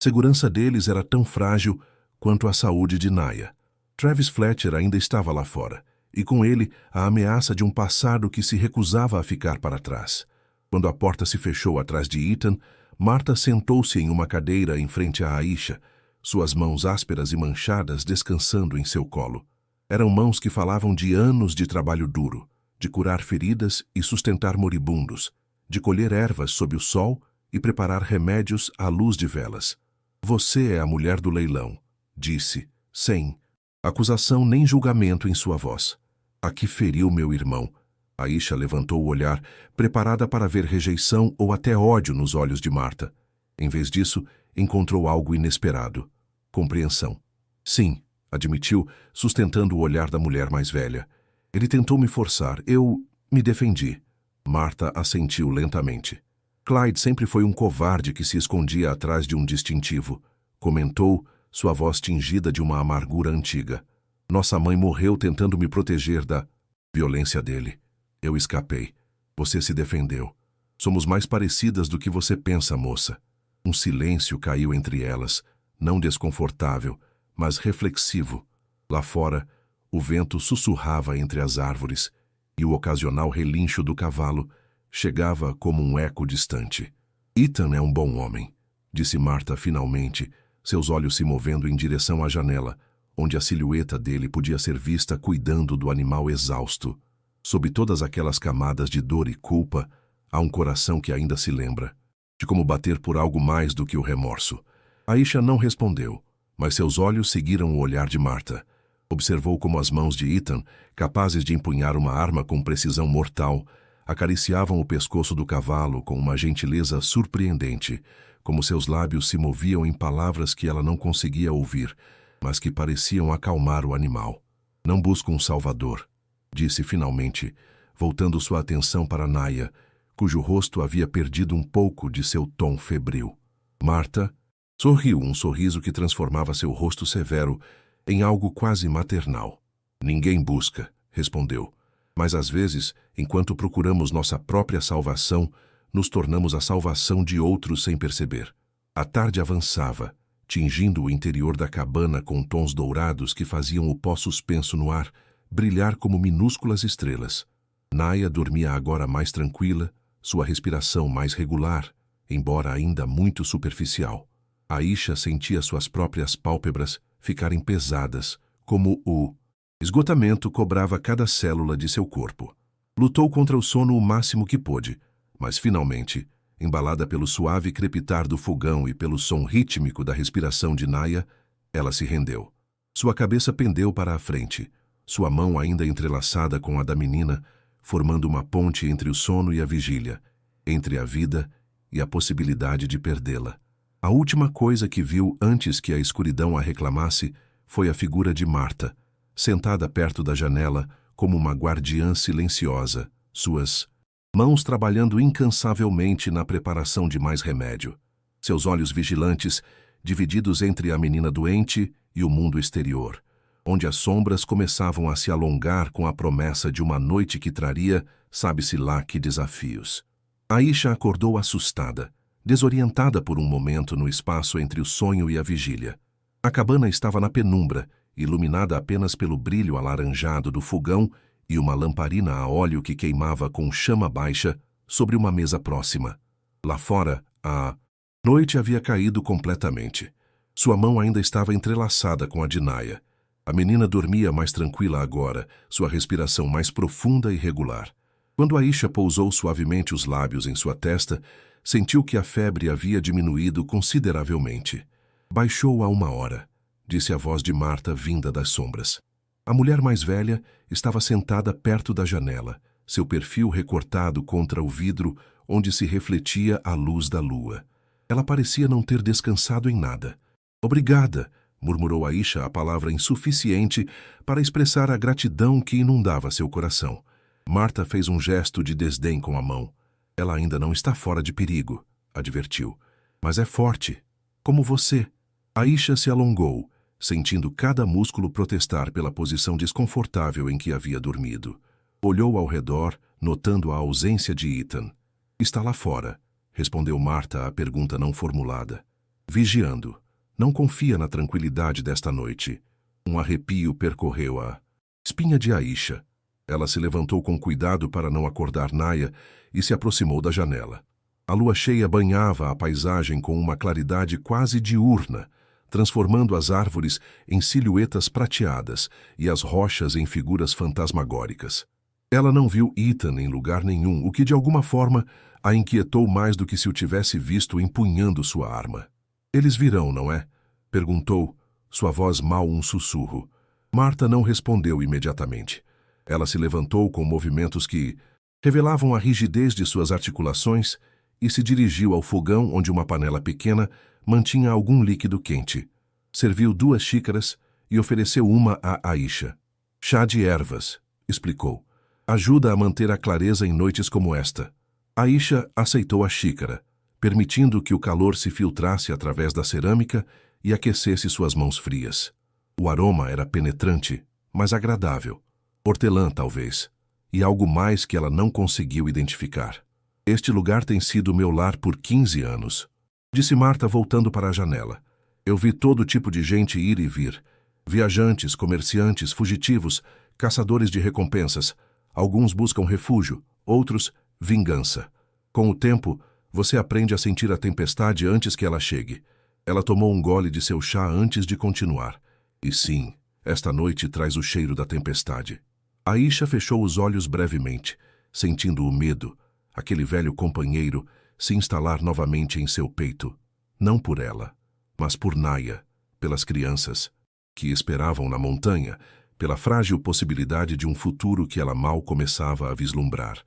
segurança deles era tão frágil quanto a saúde de Naya. Travis Fletcher ainda estava lá fora, e com ele a ameaça de um passado que se recusava a ficar para trás. Quando a porta se fechou atrás de Ethan, Martha sentou-se em uma cadeira em frente a Aisha, suas mãos ásperas e manchadas descansando em seu colo. Eram mãos que falavam de anos de trabalho duro, de curar feridas e sustentar moribundos, de colher ervas sob o sol e preparar remédios à luz de velas. Você é a mulher do leilão, disse, sem acusação nem julgamento em sua voz. A que feriu meu irmão. Aisha levantou o olhar, preparada para ver rejeição ou até ódio nos olhos de Martha. Em vez disso, encontrou algo inesperado. Compreensão. Sim, admitiu, sustentando o olhar da mulher mais velha. Ele tentou me forçar. Eu me defendi. Martha assentiu lentamente. Clyde sempre foi um covarde que se escondia atrás de um distintivo. Comentou, sua voz tingida de uma amargura antiga. Nossa mãe morreu tentando me proteger da violência dele. Eu escapei. Você se defendeu. Somos mais parecidas do que você pensa, moça. Um silêncio caiu entre elas, não desconfortável, mas reflexivo. Lá fora, o vento sussurrava entre as árvores e o ocasional relincho do cavalo chegava como um eco distante. Ethan é um bom homem, disse Martha finalmente, seus olhos se movendo em direção à janela, onde a silhueta dele podia ser vista cuidando do animal exausto. Sob todas aquelas camadas de dor e culpa, há um coração que ainda se lembra, de como bater por algo mais do que o remorso. Aisha não respondeu, mas seus olhos seguiram o olhar de Martha. Observou como as mãos de Ethan, capazes de empunhar uma arma com precisão mortal, acariciavam o pescoço do cavalo com uma gentileza surpreendente, como seus lábios se moviam em palavras que ela não conseguia ouvir, mas que pareciam acalmar o animal. Não busco um salvador, disse finalmente, voltando sua atenção para Naya, cujo rosto havia perdido um pouco de seu tom febril. Martha sorriu, um sorriso que transformava seu rosto severo em algo quase maternal. Ninguém busca, respondeu. Mas às vezes, enquanto procuramos nossa própria salvação, nos tornamos a salvação de outros sem perceber. A tarde avançava, tingindo o interior da cabana com tons dourados que faziam o pó suspenso no ar brilhar como minúsculas estrelas. Naya dormia agora mais tranquila, sua respiração mais regular, embora ainda muito superficial. Aisha sentia suas próprias pálpebras ficarem pesadas, como o esgotamento cobrava cada célula de seu corpo. Lutou contra o sono o máximo que pôde, mas finalmente, embalada pelo suave crepitar do fogão e pelo som rítmico da respiração de Naya, ela se rendeu. Sua cabeça pendeu para a frente, sua mão ainda entrelaçada com a da menina, formando uma ponte entre o sono e a vigília, entre a vida e a possibilidade de perdê-la. A última coisa que viu antes que a escuridão a reclamasse foi a figura de Martha, sentada perto da janela como uma guardiã silenciosa, suas mãos trabalhando incansavelmente na preparação de mais remédio. Seus olhos vigilantes, divididos entre a menina doente e o mundo exterior, onde as sombras começavam a se alongar com a promessa de uma noite que traria, sabe-se lá que desafios. Aisha acordou assustada, desorientada por um momento no espaço entre o sonho e a vigília. A cabana estava na penumbra, iluminada apenas pelo brilho alaranjado do fogão e uma lamparina a óleo que queimava com chama baixa sobre uma mesa próxima. Lá fora, a noite havia caído completamente. Sua mão ainda estava entrelaçada com a de Naya. A menina dormia mais tranquila agora, sua respiração mais profunda e regular. Quando Aisha pousou suavemente os lábios em sua testa, sentiu que a febre havia diminuído consideravelmente. Baixou a 1 hora, disse a voz de Martha vinda das sombras. A mulher mais velha estava sentada perto da janela, seu perfil recortado contra o vidro onde se refletia a luz da lua. Ela parecia não ter descansado em nada. Obrigada, murmurou Aisha a palavra insuficiente para expressar a gratidão que inundava seu coração. Martha fez um gesto de desdém com a mão. Ela ainda não está fora de perigo, advertiu. Mas é forte, como você. Aisha se alongou, sentindo cada músculo protestar pela posição desconfortável em que havia dormido. Olhou ao redor, notando a ausência de Ethan. Está lá fora, respondeu Marta à pergunta não formulada. Vigiando. Não confia na tranquilidade desta noite. Um arrepio percorreu a espinha de Aisha. Ela se levantou com cuidado para não acordar Naya e se aproximou da janela. A lua cheia banhava a paisagem com uma claridade quase diurna, transformando as árvores em silhuetas prateadas e as rochas em figuras fantasmagóricas. Ela não viu Ethan em lugar nenhum, o que de alguma forma a inquietou mais do que se o tivesse visto empunhando sua arma. Eles virão, não é? Perguntou, sua voz mal um sussurro. Marta não respondeu imediatamente. Ela se levantou com movimentos que revelavam a rigidez de suas articulações e se dirigiu ao fogão onde uma panela pequena mantinha algum líquido quente. Serviu 2 xícaras e ofereceu uma a Aisha. Chá de ervas, explicou. Ajuda a manter a clareza em noites como esta. Aisha aceitou a xícara, permitindo que o calor se filtrasse através da cerâmica e aquecesse suas mãos frias. O aroma era penetrante, mas agradável. Hortelã, talvez, e algo mais que ela não conseguiu identificar. Este lugar tem sido meu lar por 15 anos, disse Marta voltando para a janela. Eu vi todo tipo de gente ir e vir. Viajantes, comerciantes, fugitivos, caçadores de recompensas. Alguns buscam refúgio, outros, vingança. Com o tempo, você aprende a sentir a tempestade antes que ela chegue. Ela tomou um gole de seu chá antes de continuar. E sim, esta noite traz o cheiro da tempestade. Aisha fechou os olhos brevemente, sentindo o medo, aquele velho companheiro, se instalar novamente em seu peito. Não por ela, mas por Naya, pelas crianças, que esperavam na montanha, pela frágil possibilidade de um futuro que ela mal começava a vislumbrar.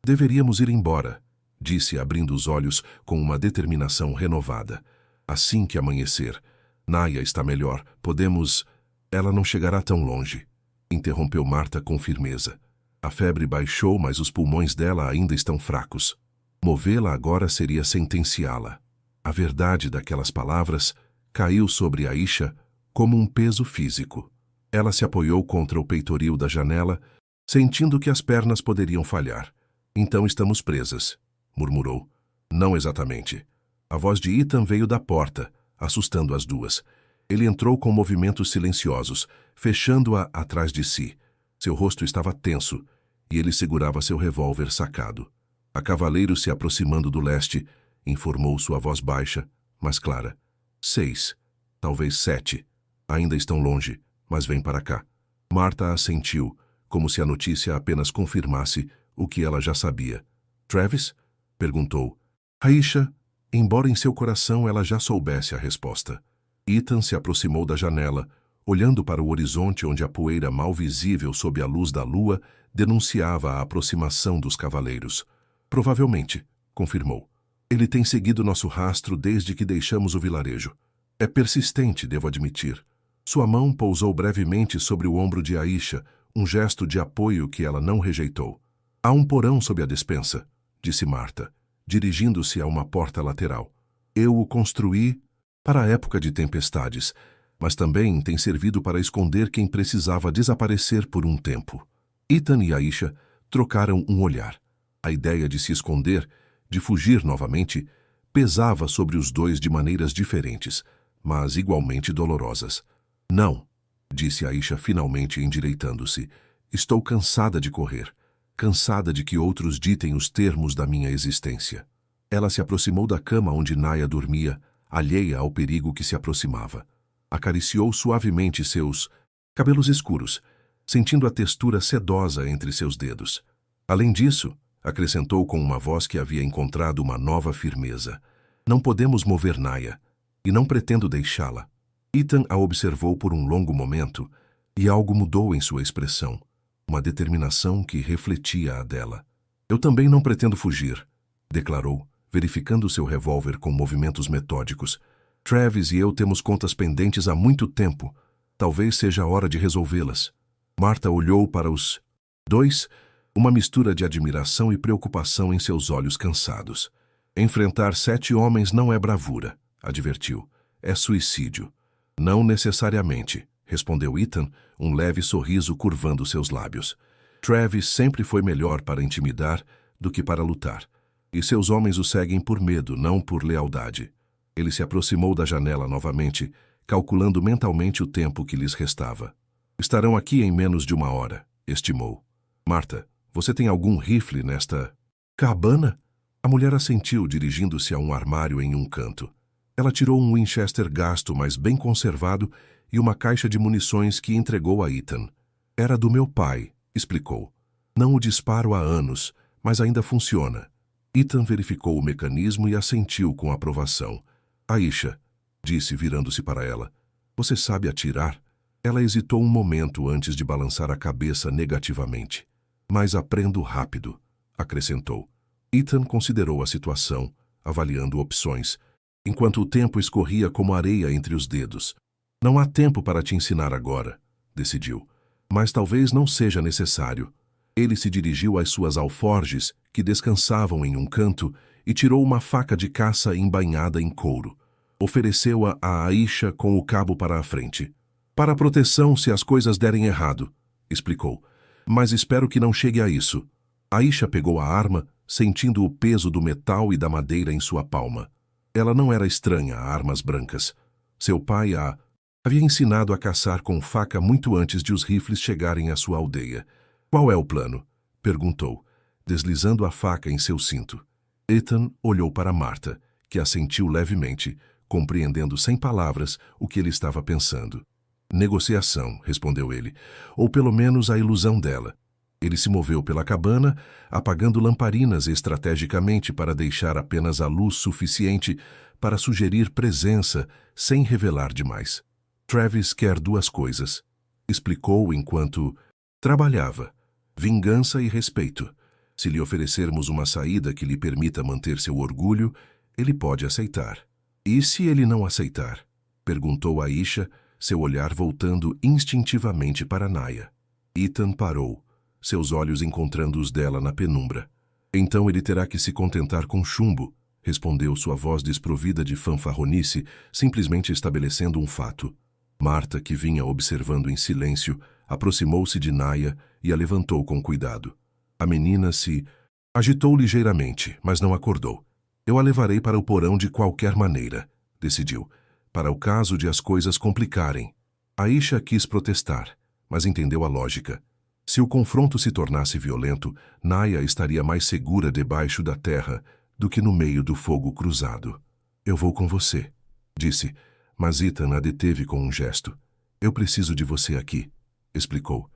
Deveríamos ir embora, disse abrindo os olhos com uma determinação renovada. Assim que amanhecer. Naya está melhor, podemos... Ela não chegará tão longe, interrompeu Marta com firmeza. A febre baixou, mas os pulmões dela ainda estão fracos. Movê-la agora seria sentenciá-la. A verdade daquelas palavras caiu sobre Aisha como um peso físico. Ela se apoiou contra o peitoril da janela, sentindo que as pernas poderiam falhar. Então estamos presas, murmurou. Não exatamente. A voz de Ethan veio da porta, assustando as duas. Ele entrou com movimentos silenciosos, fechando-a atrás de si. Seu rosto estava tenso, e ele segurava seu revólver sacado. Há cavaleiros se aproximando do leste, informou sua voz baixa, mas clara. 6, talvez 7. Ainda estão longe, mas vêm para cá. Marta assentiu, como se a notícia apenas confirmasse o que ela já sabia. Travis? Perguntou. Aisha, embora em seu coração ela já soubesse a resposta. Ethan se aproximou da janela, olhando para o horizonte onde a poeira mal visível sob a luz da lua denunciava a aproximação dos cavaleiros. Provavelmente, confirmou. Ele tem seguido nosso rastro desde que deixamos o vilarejo. É persistente, devo admitir. Sua mão pousou brevemente sobre o ombro de Aisha, um gesto de apoio que ela não rejeitou. Há um porão sob a despensa, disse Marta, dirigindo-se a uma porta lateral. Eu o construí para a época de tempestades, mas também tem servido para esconder quem precisava desaparecer por um tempo. Ethan e Aisha trocaram um olhar. A ideia de se esconder, de fugir novamente, pesava sobre os dois de maneiras diferentes, mas igualmente dolorosas. Não, disse Aisha finalmente endireitando-se. Estou cansada de correr, cansada de que outros ditem os termos da minha existência. Ela se aproximou da cama onde Naya dormia, alheia ao perigo que se aproximava. Acariciou suavemente seus cabelos escuros, sentindo a textura sedosa entre seus dedos. Além disso, acrescentou com uma voz que havia encontrado uma nova firmeza. Não podemos mover Naya, e não pretendo deixá-la. Ethan a observou por um longo momento, e algo mudou em sua expressão, uma determinação que refletia a dela. Eu também não pretendo fugir, declarou, verificando seu revólver com movimentos metódicos. Travis e eu temos contas pendentes há muito tempo. Talvez seja a hora de resolvê-las. Marta olhou para os dois, uma mistura de admiração e preocupação em seus olhos cansados. Enfrentar 7 homens não é bravura, advertiu. É suicídio. Não necessariamente, respondeu Ethan, um leve sorriso curvando seus lábios. Travis sempre foi melhor para intimidar do que para lutar. E seus homens o seguem por medo, não por lealdade. Ele se aproximou da janela novamente, calculando mentalmente o tempo que lhes restava. Estarão aqui em menos de 1 hora, estimou. Marta, você tem algum rifle nesta cabana? A mulher assentiu, dirigindo-se a um armário em um canto. Ela tirou um Winchester gasto, mas bem conservado, e uma caixa de munições que entregou a Ethan. Era do meu pai, explicou. Não o disparo há anos, mas ainda funciona. Ethan verificou o mecanismo e assentiu com aprovação. Aisha, disse virando-se para ela, você sabe atirar? Ela hesitou um momento antes de balançar a cabeça negativamente. Mas aprendo rápido, acrescentou. Ethan considerou a situação, avaliando opções, enquanto o tempo escorria como areia entre os dedos. Não há tempo para te ensinar agora, decidiu. Mas talvez não seja necessário. Ele se dirigiu às suas alforjes, que descansavam em um canto, e tirou uma faca de caça embainhada em couro. Ofereceu-a a Aisha com o cabo para a frente. Para proteção se as coisas derem errado, explicou. Mas espero que não chegue a isso. Aisha pegou a arma, sentindo o peso do metal e da madeira em sua palma. Ela não era estranha a armas brancas. Seu pai a havia ensinado a caçar com faca muito antes de os rifles chegarem à sua aldeia. Qual é o plano? Perguntou, deslizando a faca em seu cinto. Ethan olhou para Marta, que assentiu levemente, compreendendo sem palavras o que ele estava pensando. Negociação, respondeu ele, ou pelo menos a ilusão dela. Ele se moveu pela cabana, apagando lamparinas estrategicamente para deixar apenas a luz suficiente para sugerir presença sem revelar demais. Travis quer 2 coisas, explicou enquanto trabalhava. Vingança e respeito. Se lhe oferecermos uma saída que lhe permita manter seu orgulho, ele pode aceitar. E se ele não aceitar? Perguntou Aisha, seu olhar voltando instintivamente para Naya. Ethan parou, seus olhos encontrando os dela na penumbra. Então ele terá que se contentar com chumbo, respondeu sua voz desprovida de fanfarronice, simplesmente estabelecendo um fato. Marta, que vinha observando em silêncio, aproximou-se de Naya e a levantou com cuidado. A menina se agitou ligeiramente, mas não acordou. Eu a levarei para o porão de qualquer maneira, decidiu, para o caso de as coisas complicarem. Aisha quis protestar, mas entendeu a lógica. Se o confronto se tornasse violento, Naya estaria mais segura debaixo da terra do que no meio do fogo cruzado. Eu vou com você, disse, mas Ethan a deteve com um gesto. Eu preciso de você aqui, explicou.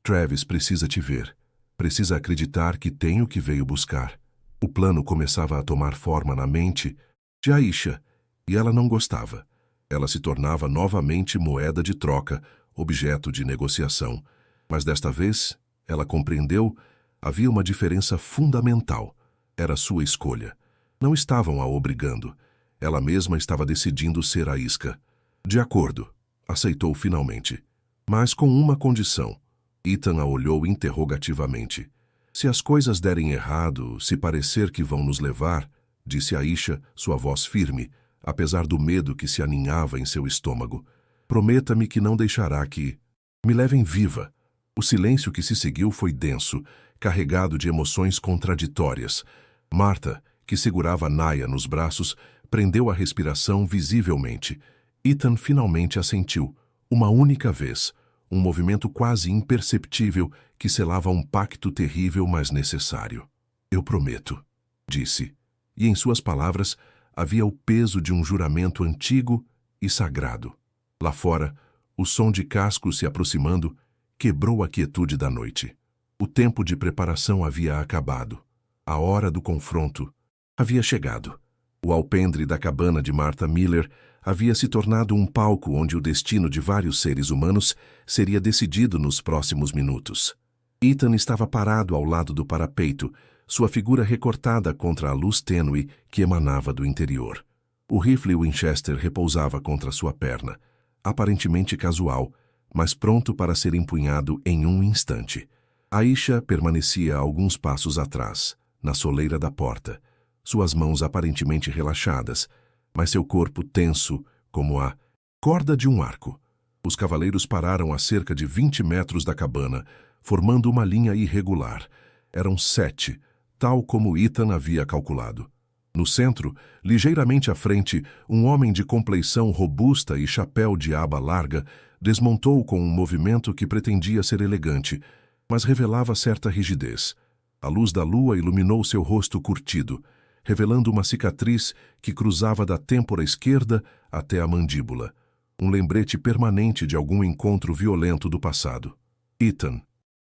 Travis precisa te ver. Precisa acreditar que tem o que veio buscar. O plano começava a tomar forma na mente de Aisha, e ela não gostava. Ela se tornava novamente moeda de troca, objeto de negociação. Mas desta vez, ela compreendeu, havia uma diferença fundamental. Era sua escolha. Não estavam a obrigando. Ela mesma estava decidindo ser a isca. De acordo, aceitou finalmente. Mas com uma condição. Ethan a olhou interrogativamente. Se as coisas derem errado, se parecer que vão nos levar, disse Aisha, sua voz firme, apesar do medo que se aninhava em seu estômago. Prometa-me que não deixará que me levem viva. O silêncio que se seguiu foi denso, carregado de emoções contraditórias. Marta, que segurava Naya nos braços, prendeu a respiração visivelmente. Ethan finalmente assentiu, uma única vez, um movimento quase imperceptível que selava um pacto terrível, mas necessário. Eu prometo, disse, e em suas palavras havia o peso de um juramento antigo e sagrado. Lá fora, o som de cascos se aproximando quebrou a quietude da noite. O tempo de preparação havia acabado. A hora do confronto havia chegado. O alpendre da cabana de Martha Miller havia se tornado um palco onde o destino de vários seres humanos seria decidido nos próximos minutos. Ethan estava parado ao lado do parapeito, sua figura recortada contra a luz tênue que emanava do interior. O rifle Winchester repousava contra sua perna, aparentemente casual, mas pronto para ser empunhado em um instante. Aisha permanecia a alguns passos atrás, na soleira da porta, suas mãos aparentemente relaxadas, mas seu corpo tenso como a corda de um arco. Os cavaleiros pararam a cerca de 20 metros da cabana, formando uma linha irregular. Eram 7, tal como Ethan havia calculado. No centro, ligeiramente à frente, um homem de compleição robusta e chapéu de aba larga desmontou com um movimento que pretendia ser elegante, mas revelava certa rigidez. A luz da lua iluminou seu rosto curtido, revelando uma cicatriz que cruzava da têmpora esquerda até a mandíbula, um lembrete permanente de algum encontro violento do passado. Ethan.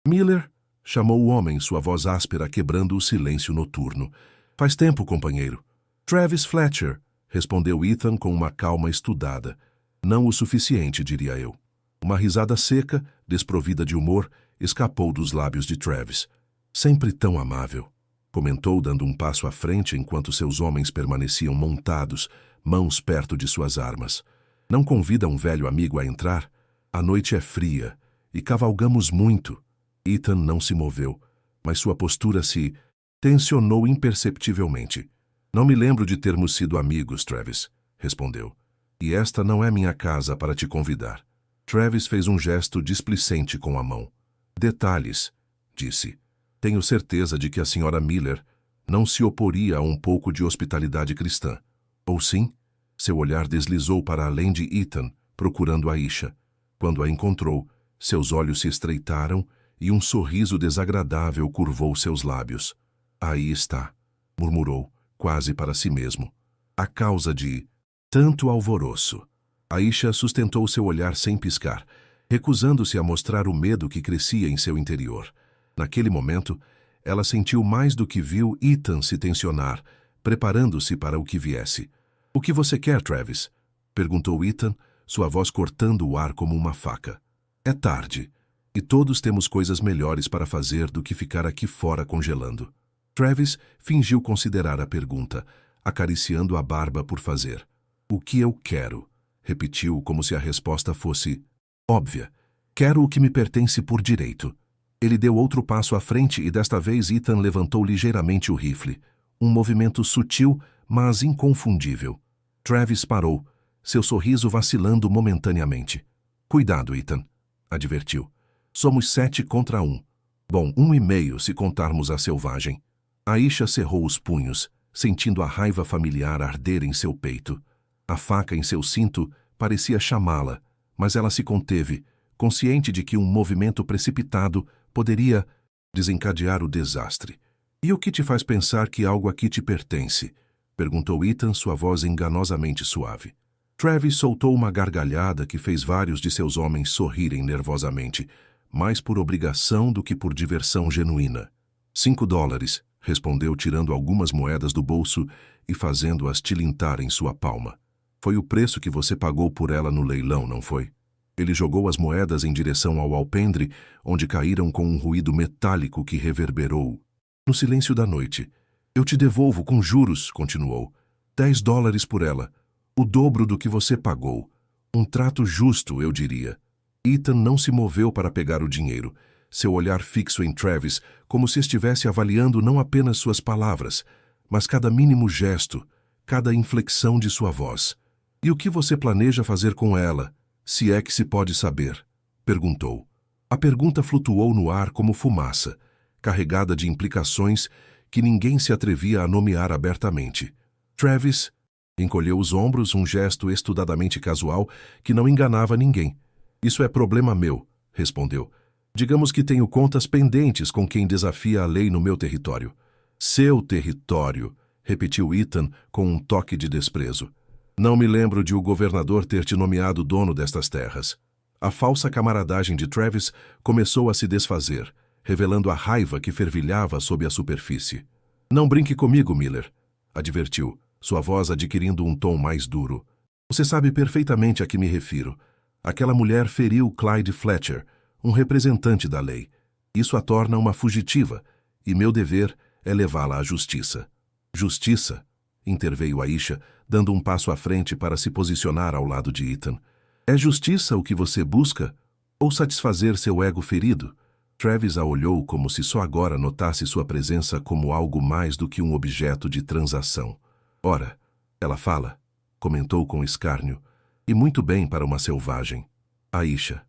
Miller? Chamou o homem, sua voz áspera quebrando o silêncio noturno. Faz tempo, companheiro. Travis Fletcher, respondeu Ethan com uma calma estudada. Não o suficiente, diria eu. Uma risada seca, desprovida de humor, escapou dos lábios de Travis. Sempre tão amável, comentou dando um passo à frente enquanto seus homens permaneciam montados, mãos perto de suas armas. Não convida um velho amigo a entrar? A noite é fria e cavalgamos muito. Ethan não se moveu, mas sua postura se tensionou imperceptivelmente. Não me lembro de termos sido amigos, Travis, respondeu. E esta não é minha casa para te convidar. Travis fez um gesto displicente com a mão. Detalhes, disse. Tenho certeza de que a senhora Miller não se oporia a um pouco de hospitalidade cristã. Ou sim? Seu olhar deslizou para além de Ethan, procurando Aisha. Quando a encontrou, seus olhos se estreitaram e um sorriso desagradável curvou seus lábios. Aí está, murmurou, quase para si mesmo. A causa de tanto alvoroço. Aisha sustentou seu olhar sem piscar, recusando-se a mostrar o medo que crescia em seu interior. Naquele momento, ela sentiu mais do que viu Ethan se tensionar, preparando-se para o que viesse. — O que você quer, Travis? Perguntou Ethan, sua voz cortando o ar como uma faca. É tarde, e todos temos coisas melhores para fazer do que ficar aqui fora congelando. Travis fingiu considerar a pergunta, acariciando a barba por fazer. O que eu quero? Repetiu como se a resposta fosse óbvia. Quero o que me pertence por direito. Ele deu outro passo à frente e desta vez Ethan levantou ligeiramente o rifle. Um movimento sutil, mas inconfundível. Travis parou, seu sorriso vacilando momentaneamente. Cuidado, Ethan, advertiu. Somos 7 contra 1. Bom, 1,5 se contarmos a selvagem. Aisha cerrou os punhos, sentindo a raiva familiar arder em seu peito. A faca em seu cinto parecia chamá-la, mas ela se conteve, consciente de que um movimento precipitado poderia desencadear o desastre. E o que te faz pensar que algo aqui te pertence? Perguntou Ethan, sua voz enganosamente suave. Travis soltou uma gargalhada que fez vários de seus homens sorrirem nervosamente, mais por obrigação do que por diversão genuína. $5, respondeu tirando algumas moedas do bolso e fazendo-as tilintar em sua palma. Foi o preço que você pagou por ela no leilão, não foi? Ele jogou as moedas em direção ao alpendre, onde caíram com um ruído metálico que reverberou. No silêncio da noite. Eu te devolvo com juros, continuou. $10 por ela. O dobro do que você pagou. Um trato justo, eu diria. Ethan não se moveu para pegar o dinheiro, seu olhar fixo em Travis, como se estivesse avaliando não apenas suas palavras, mas cada mínimo gesto, cada inflexão de sua voz. E o que você planeja fazer com ela, se é que se pode saber? Perguntou. A pergunta flutuou no ar como fumaça, carregada de implicações que ninguém se atrevia a nomear abertamente. Travis encolheu os ombros, um gesto estudadamente casual que não enganava ninguém. Isso é problema meu, respondeu. Digamos que tenho contas pendentes com quem desafia a lei no meu território. Seu território, repetiu Ethan com um toque de desprezo. Não me lembro de o governador ter te nomeado dono destas terras. A falsa camaradagem de Travis começou a se desfazer, revelando a raiva que fervilhava sob a superfície. Não brinque comigo, Miller, advertiu, sua voz adquirindo um tom mais duro. Você sabe perfeitamente a que me refiro. Aquela mulher feriu Clyde Fletcher, um representante da lei. Isso a torna uma fugitiva, e meu dever é levá-la à justiça. Justiça? Interveio Aisha, dando um passo à frente para se posicionar ao lado de Ethan. É justiça o que você busca? Ou satisfazer seu ego ferido? Travis a olhou como se só agora notasse sua presença como algo mais do que um objeto de transação. Ora, ela fala, comentou com escárnio, e muito bem para uma selvagem. Aisha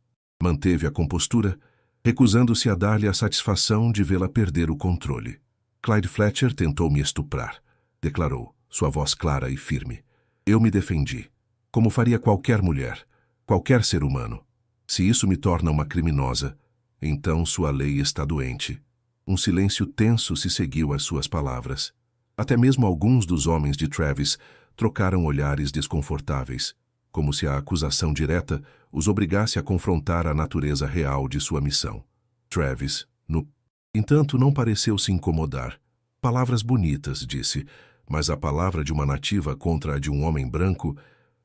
manteve a compostura, recusando-se a dar-lhe a satisfação de vê-la perder o controle. Clyde Fletcher tentou me estuprar, declarou, sua voz clara e firme. Eu me defendi, como faria qualquer mulher, qualquer ser humano. Se isso me torna uma criminosa, então sua lei está doente. Um silêncio tenso se seguiu às suas palavras. Até mesmo alguns dos homens de Travis trocaram olhares desconfortáveis, como se a acusação direta os obrigasse a confrontar a natureza real de sua missão. Travis, no entanto, não pareceu se incomodar. Palavras bonitas, disse, mas a palavra de uma nativa contra a de um homem branco...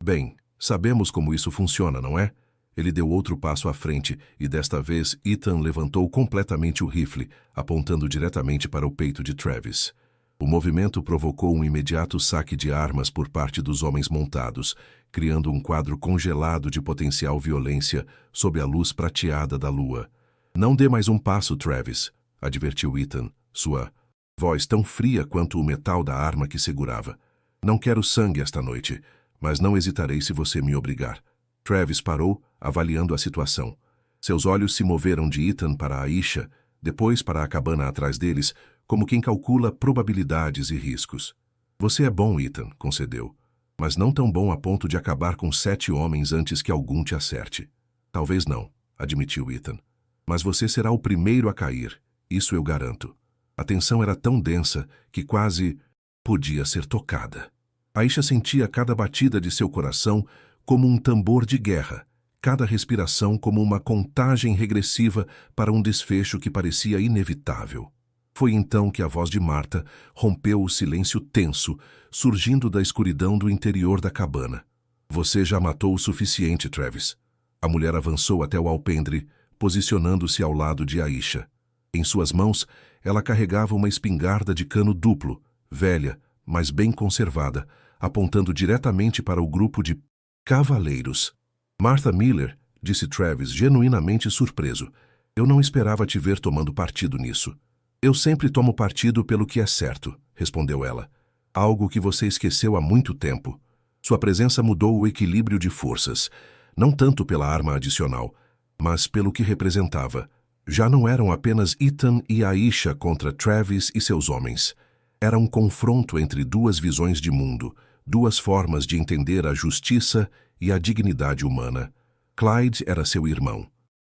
Bem, sabemos como isso funciona, não é? Ele deu outro passo à frente e desta vez Ethan levantou completamente o rifle, apontando diretamente para o peito de Travis. O movimento provocou um imediato saque de armas por parte dos homens montados, criando um quadro congelado de potencial violência sob a luz prateada da lua. Não dê mais um passo, Travis, advertiu Ethan, sua voz tão fria quanto o metal da arma que segurava. Não quero sangue esta noite, mas não hesitarei se você me obrigar. Travis parou, avaliando a situação. Seus olhos se moveram de Ethan para Aisha, depois para a cabana atrás deles, como quem calcula probabilidades e riscos. Você é bom, Ethan, concedeu, mas não tão bom a ponto de acabar com 7 homens antes que algum te acerte. Talvez não, admitiu Ethan. Mas você será o primeiro a cair, isso eu garanto. A tensão era tão densa que quase podia ser tocada. Aisha sentia cada batida de seu coração como um tambor de guerra, cada respiração como uma contagem regressiva para um desfecho que parecia inevitável. Foi então que a voz de Martha rompeu o silêncio tenso, surgindo da escuridão do interior da cabana. Você já matou o suficiente, Travis. A mulher avançou até o alpendre, posicionando-se ao lado de Aisha. Em suas mãos, ela carregava uma espingarda de cano duplo, velha, mas bem conservada, apontando diretamente para o grupo de cavaleiros. Martha Miller, disse Travis, genuinamente surpreso. Eu não esperava te ver tomando partido nisso. Eu sempre tomo partido pelo que é certo, respondeu ela. Algo que você esqueceu há muito tempo. Sua presença mudou o equilíbrio de forças, não tanto pela arma adicional, mas pelo que representava. Já não eram apenas Ethan e Aisha contra Travis e seus homens. Era um confronto entre duas visões de mundo, duas formas de entender a justiça e a dignidade humana. Clyde era seu irmão.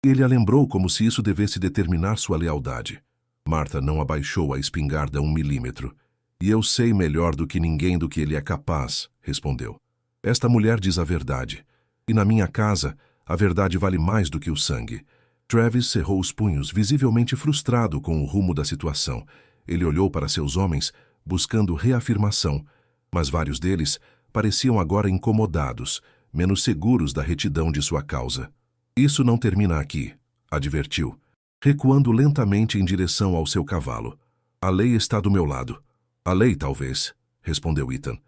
Ele a lembrou como se isso devesse determinar sua lealdade. Martha não abaixou a espingarda 1 milímetro. E eu sei melhor do que ninguém do que ele é capaz, respondeu. Esta mulher diz a verdade. E na minha casa, a verdade vale mais do que o sangue. Travis cerrou os punhos, visivelmente frustrado com o rumo da situação. Ele olhou para seus homens, buscando reafirmação, mas vários deles pareciam agora incomodados, menos seguros da retidão de sua causa. Isso não termina aqui, advertiu, recuando lentamente em direção ao seu cavalo. A lei está do meu lado. A lei, talvez, respondeu Ethan,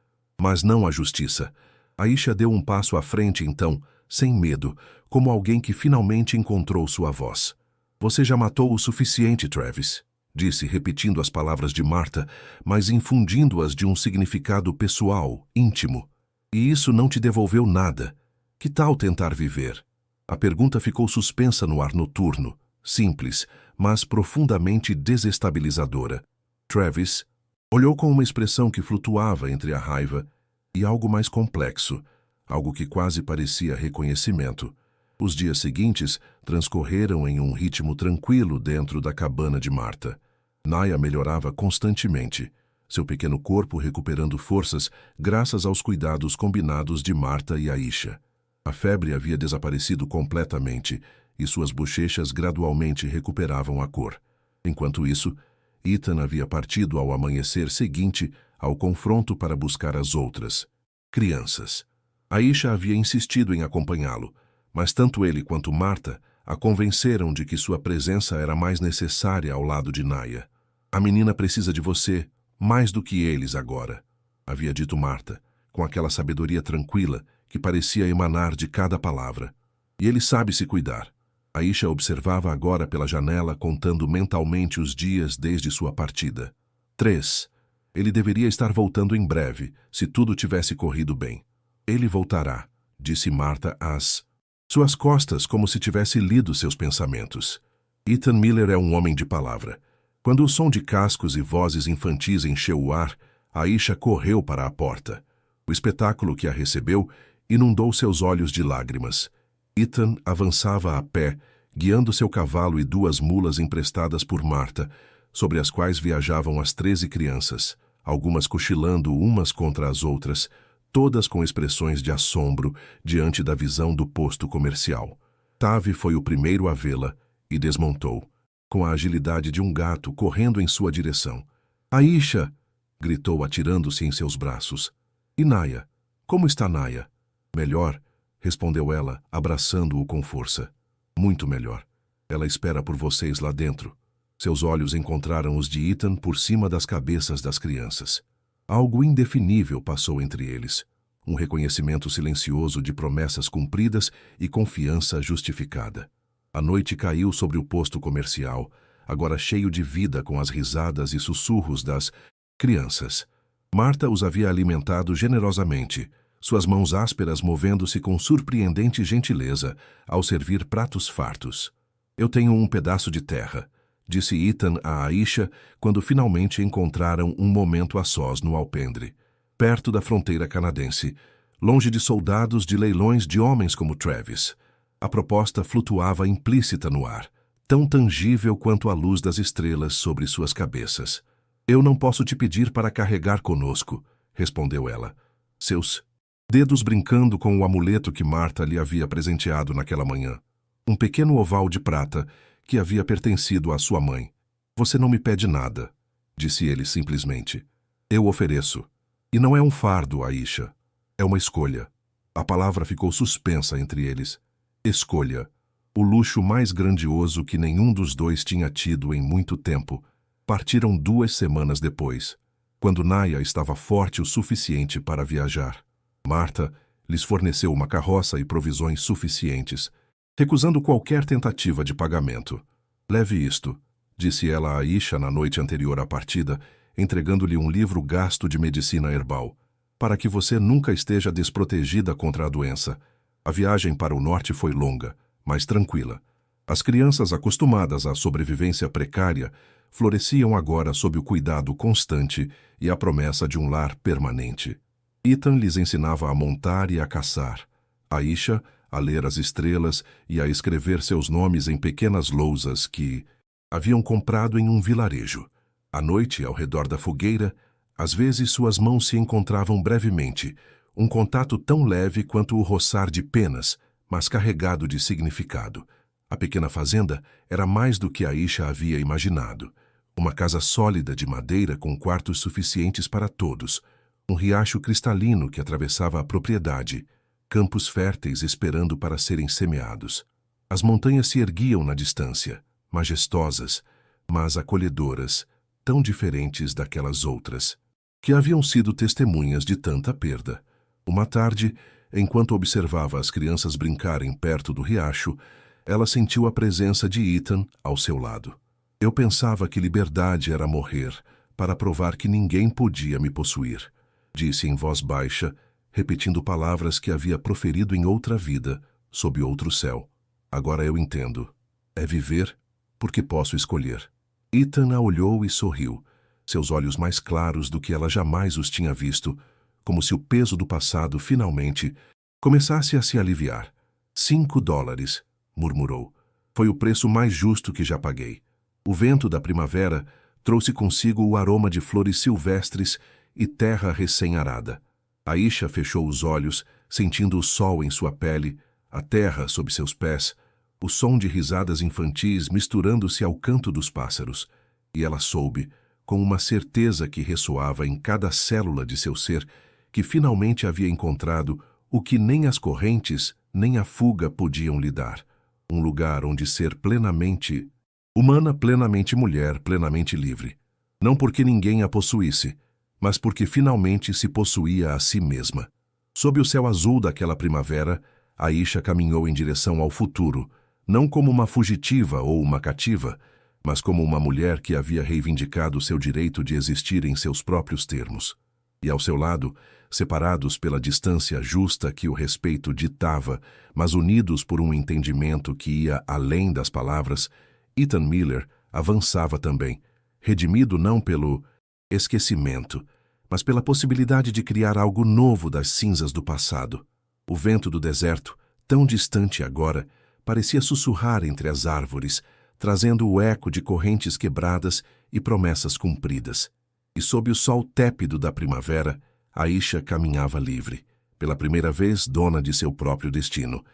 mas não a justiça. Aisha deu um passo à frente então, sem medo, como alguém que finalmente encontrou sua voz. Você já matou o suficiente, Travis, disse, repetindo as palavras de Martha, mas infundindo-as de um significado pessoal, íntimo. E isso não te devolveu nada. Que tal tentar viver? A pergunta ficou suspensa no ar noturno, simples, mas profundamente desestabilizadora. Travis olhou com uma expressão que flutuava entre a raiva e algo mais complexo, algo que quase parecia reconhecimento. Os dias seguintes transcorreram em um ritmo tranquilo dentro da cabana de Martha. Naya melhorava constantemente, seu pequeno corpo recuperando forças graças aos cuidados combinados de Martha e Aisha. A febre havia desaparecido completamente e suas bochechas gradualmente recuperavam a cor. Enquanto isso, Ethan havia partido ao amanhecer seguinte ao confronto para buscar as outras crianças. Aisha havia insistido em acompanhá-lo, mas tanto ele quanto Martha a convenceram de que sua presença era mais necessária ao lado de Naya. A menina precisa de você mais do que eles agora, havia dito Martha, com aquela sabedoria tranquila que parecia emanar de cada palavra. E ele sabe se cuidar. Aisha observava agora pela janela, contando mentalmente os dias desde sua partida. 3. Ele deveria estar voltando em breve, se tudo tivesse corrido bem. Ele voltará, disse Martha às suas costas, como se tivesse lido seus pensamentos. Ethan Miller é um homem de palavra. Quando o som de cascos e vozes infantis encheu o ar, Aisha correu para a porta. O espetáculo que a recebeu inundou seus olhos de lágrimas. Ethan avançava a pé, guiando seu cavalo e 2 mulas emprestadas por Martha, sobre as quais viajavam as 13 crianças, algumas cochilando umas contra as outras, todas com expressões de assombro diante da visão do posto comercial. Tavi foi o primeiro a vê-la e desmontou, com a agilidade de um gato correndo em sua direção. "Aisha!" gritou, atirando-se em seus braços. "E Naya? Como está Naya?" "Melhor", respondeu ela, abraçando-o com força. "Muito melhor. Ela espera por vocês lá dentro." Seus olhos encontraram os de Ethan por cima das cabeças das crianças. Algo indefinível passou entre eles. Um reconhecimento silencioso de promessas cumpridas e confiança justificada. A noite caiu sobre o posto comercial, agora cheio de vida com as risadas e sussurros das crianças. Martha os havia alimentado generosamente, suas mãos ásperas movendo-se com surpreendente gentileza ao servir pratos fartos. "Eu tenho um pedaço de terra", disse Ethan a Aisha quando finalmente encontraram um momento a sós no alpendre, perto da fronteira canadense, longe de soldados de leilões de homens como Travis. A proposta flutuava implícita no ar, tão tangível quanto a luz das estrelas sobre suas cabeças. "Eu não posso te pedir para carregar conosco", respondeu ela, seus dedos brincando com o amuleto que Martha lhe havia presenteado naquela manhã. Um pequeno oval de prata que havia pertencido à sua mãe. "Você não me pede nada", disse ele simplesmente. "Eu ofereço. E não é um fardo, Aisha. É uma escolha." A palavra ficou suspensa entre eles. Escolha. O luxo mais grandioso que nenhum dos dois tinha tido em muito tempo. Partiram 2 semanas depois, quando Naya estava forte o suficiente para viajar. Martha lhes forneceu uma carroça e provisões suficientes, recusando qualquer tentativa de pagamento. "Leve isto", disse ela a Aisha na noite anterior à partida, entregando-lhe um livro gasto de medicina herbal, "para que você nunca esteja desprotegida contra a doença." A viagem para o norte foi longa, mas tranquila. As crianças, acostumadas à sobrevivência precária, floresciam agora sob o cuidado constante e a promessa de um lar permanente. Ethan lhes ensinava a montar e a caçar. Aisha a ler as estrelas e a escrever seus nomes em pequenas lousas que haviam comprado em um vilarejo. À noite, ao redor da fogueira, às vezes suas mãos se encontravam brevemente, um contato tão leve quanto o roçar de penas, mas carregado de significado. A pequena fazenda era mais do que Aisha havia imaginado. Uma casa sólida de madeira com quartos suficientes para todos, um riacho cristalino que atravessava a propriedade, campos férteis esperando para serem semeados. As montanhas se erguiam na distância, majestosas, mas acolhedoras, tão diferentes daquelas outras, que haviam sido testemunhas de tanta perda. Uma tarde, enquanto observava as crianças brincarem perto do riacho, ela sentiu a presença de Ethan ao seu lado. "Eu pensava que liberdade era morrer, para provar que ninguém podia me possuir", disse em voz baixa, repetindo palavras que havia proferido em outra vida, sob outro céu. "Agora eu entendo. É viver porque posso escolher." Ethan a olhou e sorriu, seus olhos mais claros do que ela jamais os tinha visto, como se o peso do passado finalmente começasse a se aliviar. $5, murmurou. "Foi o preço mais justo que já paguei." O vento da primavera trouxe consigo o aroma de flores silvestres e terra recém-arada. Aisha fechou os olhos, sentindo o sol em sua pele, a terra sob seus pés, o som de risadas infantis misturando-se ao canto dos pássaros, e ela soube, com uma certeza que ressoava em cada célula de seu ser, que finalmente havia encontrado o que nem as correntes nem a fuga podiam lhe dar. Um lugar onde ser plenamente humana, plenamente mulher, plenamente livre. Não porque ninguém a possuísse, mas porque finalmente se possuía a si mesma. Sob o céu azul daquela primavera, Aisha caminhou em direção ao futuro, não como uma fugitiva ou uma cativa, mas como uma mulher que havia reivindicado seu direito de existir em seus próprios termos. E ao seu lado, separados pela distância justa que o respeito ditava, mas unidos por um entendimento que ia além das palavras, Ethan Miller avançava também, redimido não pelo esquecimento, mas pela possibilidade de criar algo novo das cinzas do passado. O vento do deserto, tão distante agora, parecia sussurrar entre as árvores, trazendo o eco de correntes quebradas e promessas cumpridas. E sob o sol tépido da primavera, Aisha caminhava livre, pela primeira vez dona de seu próprio destino,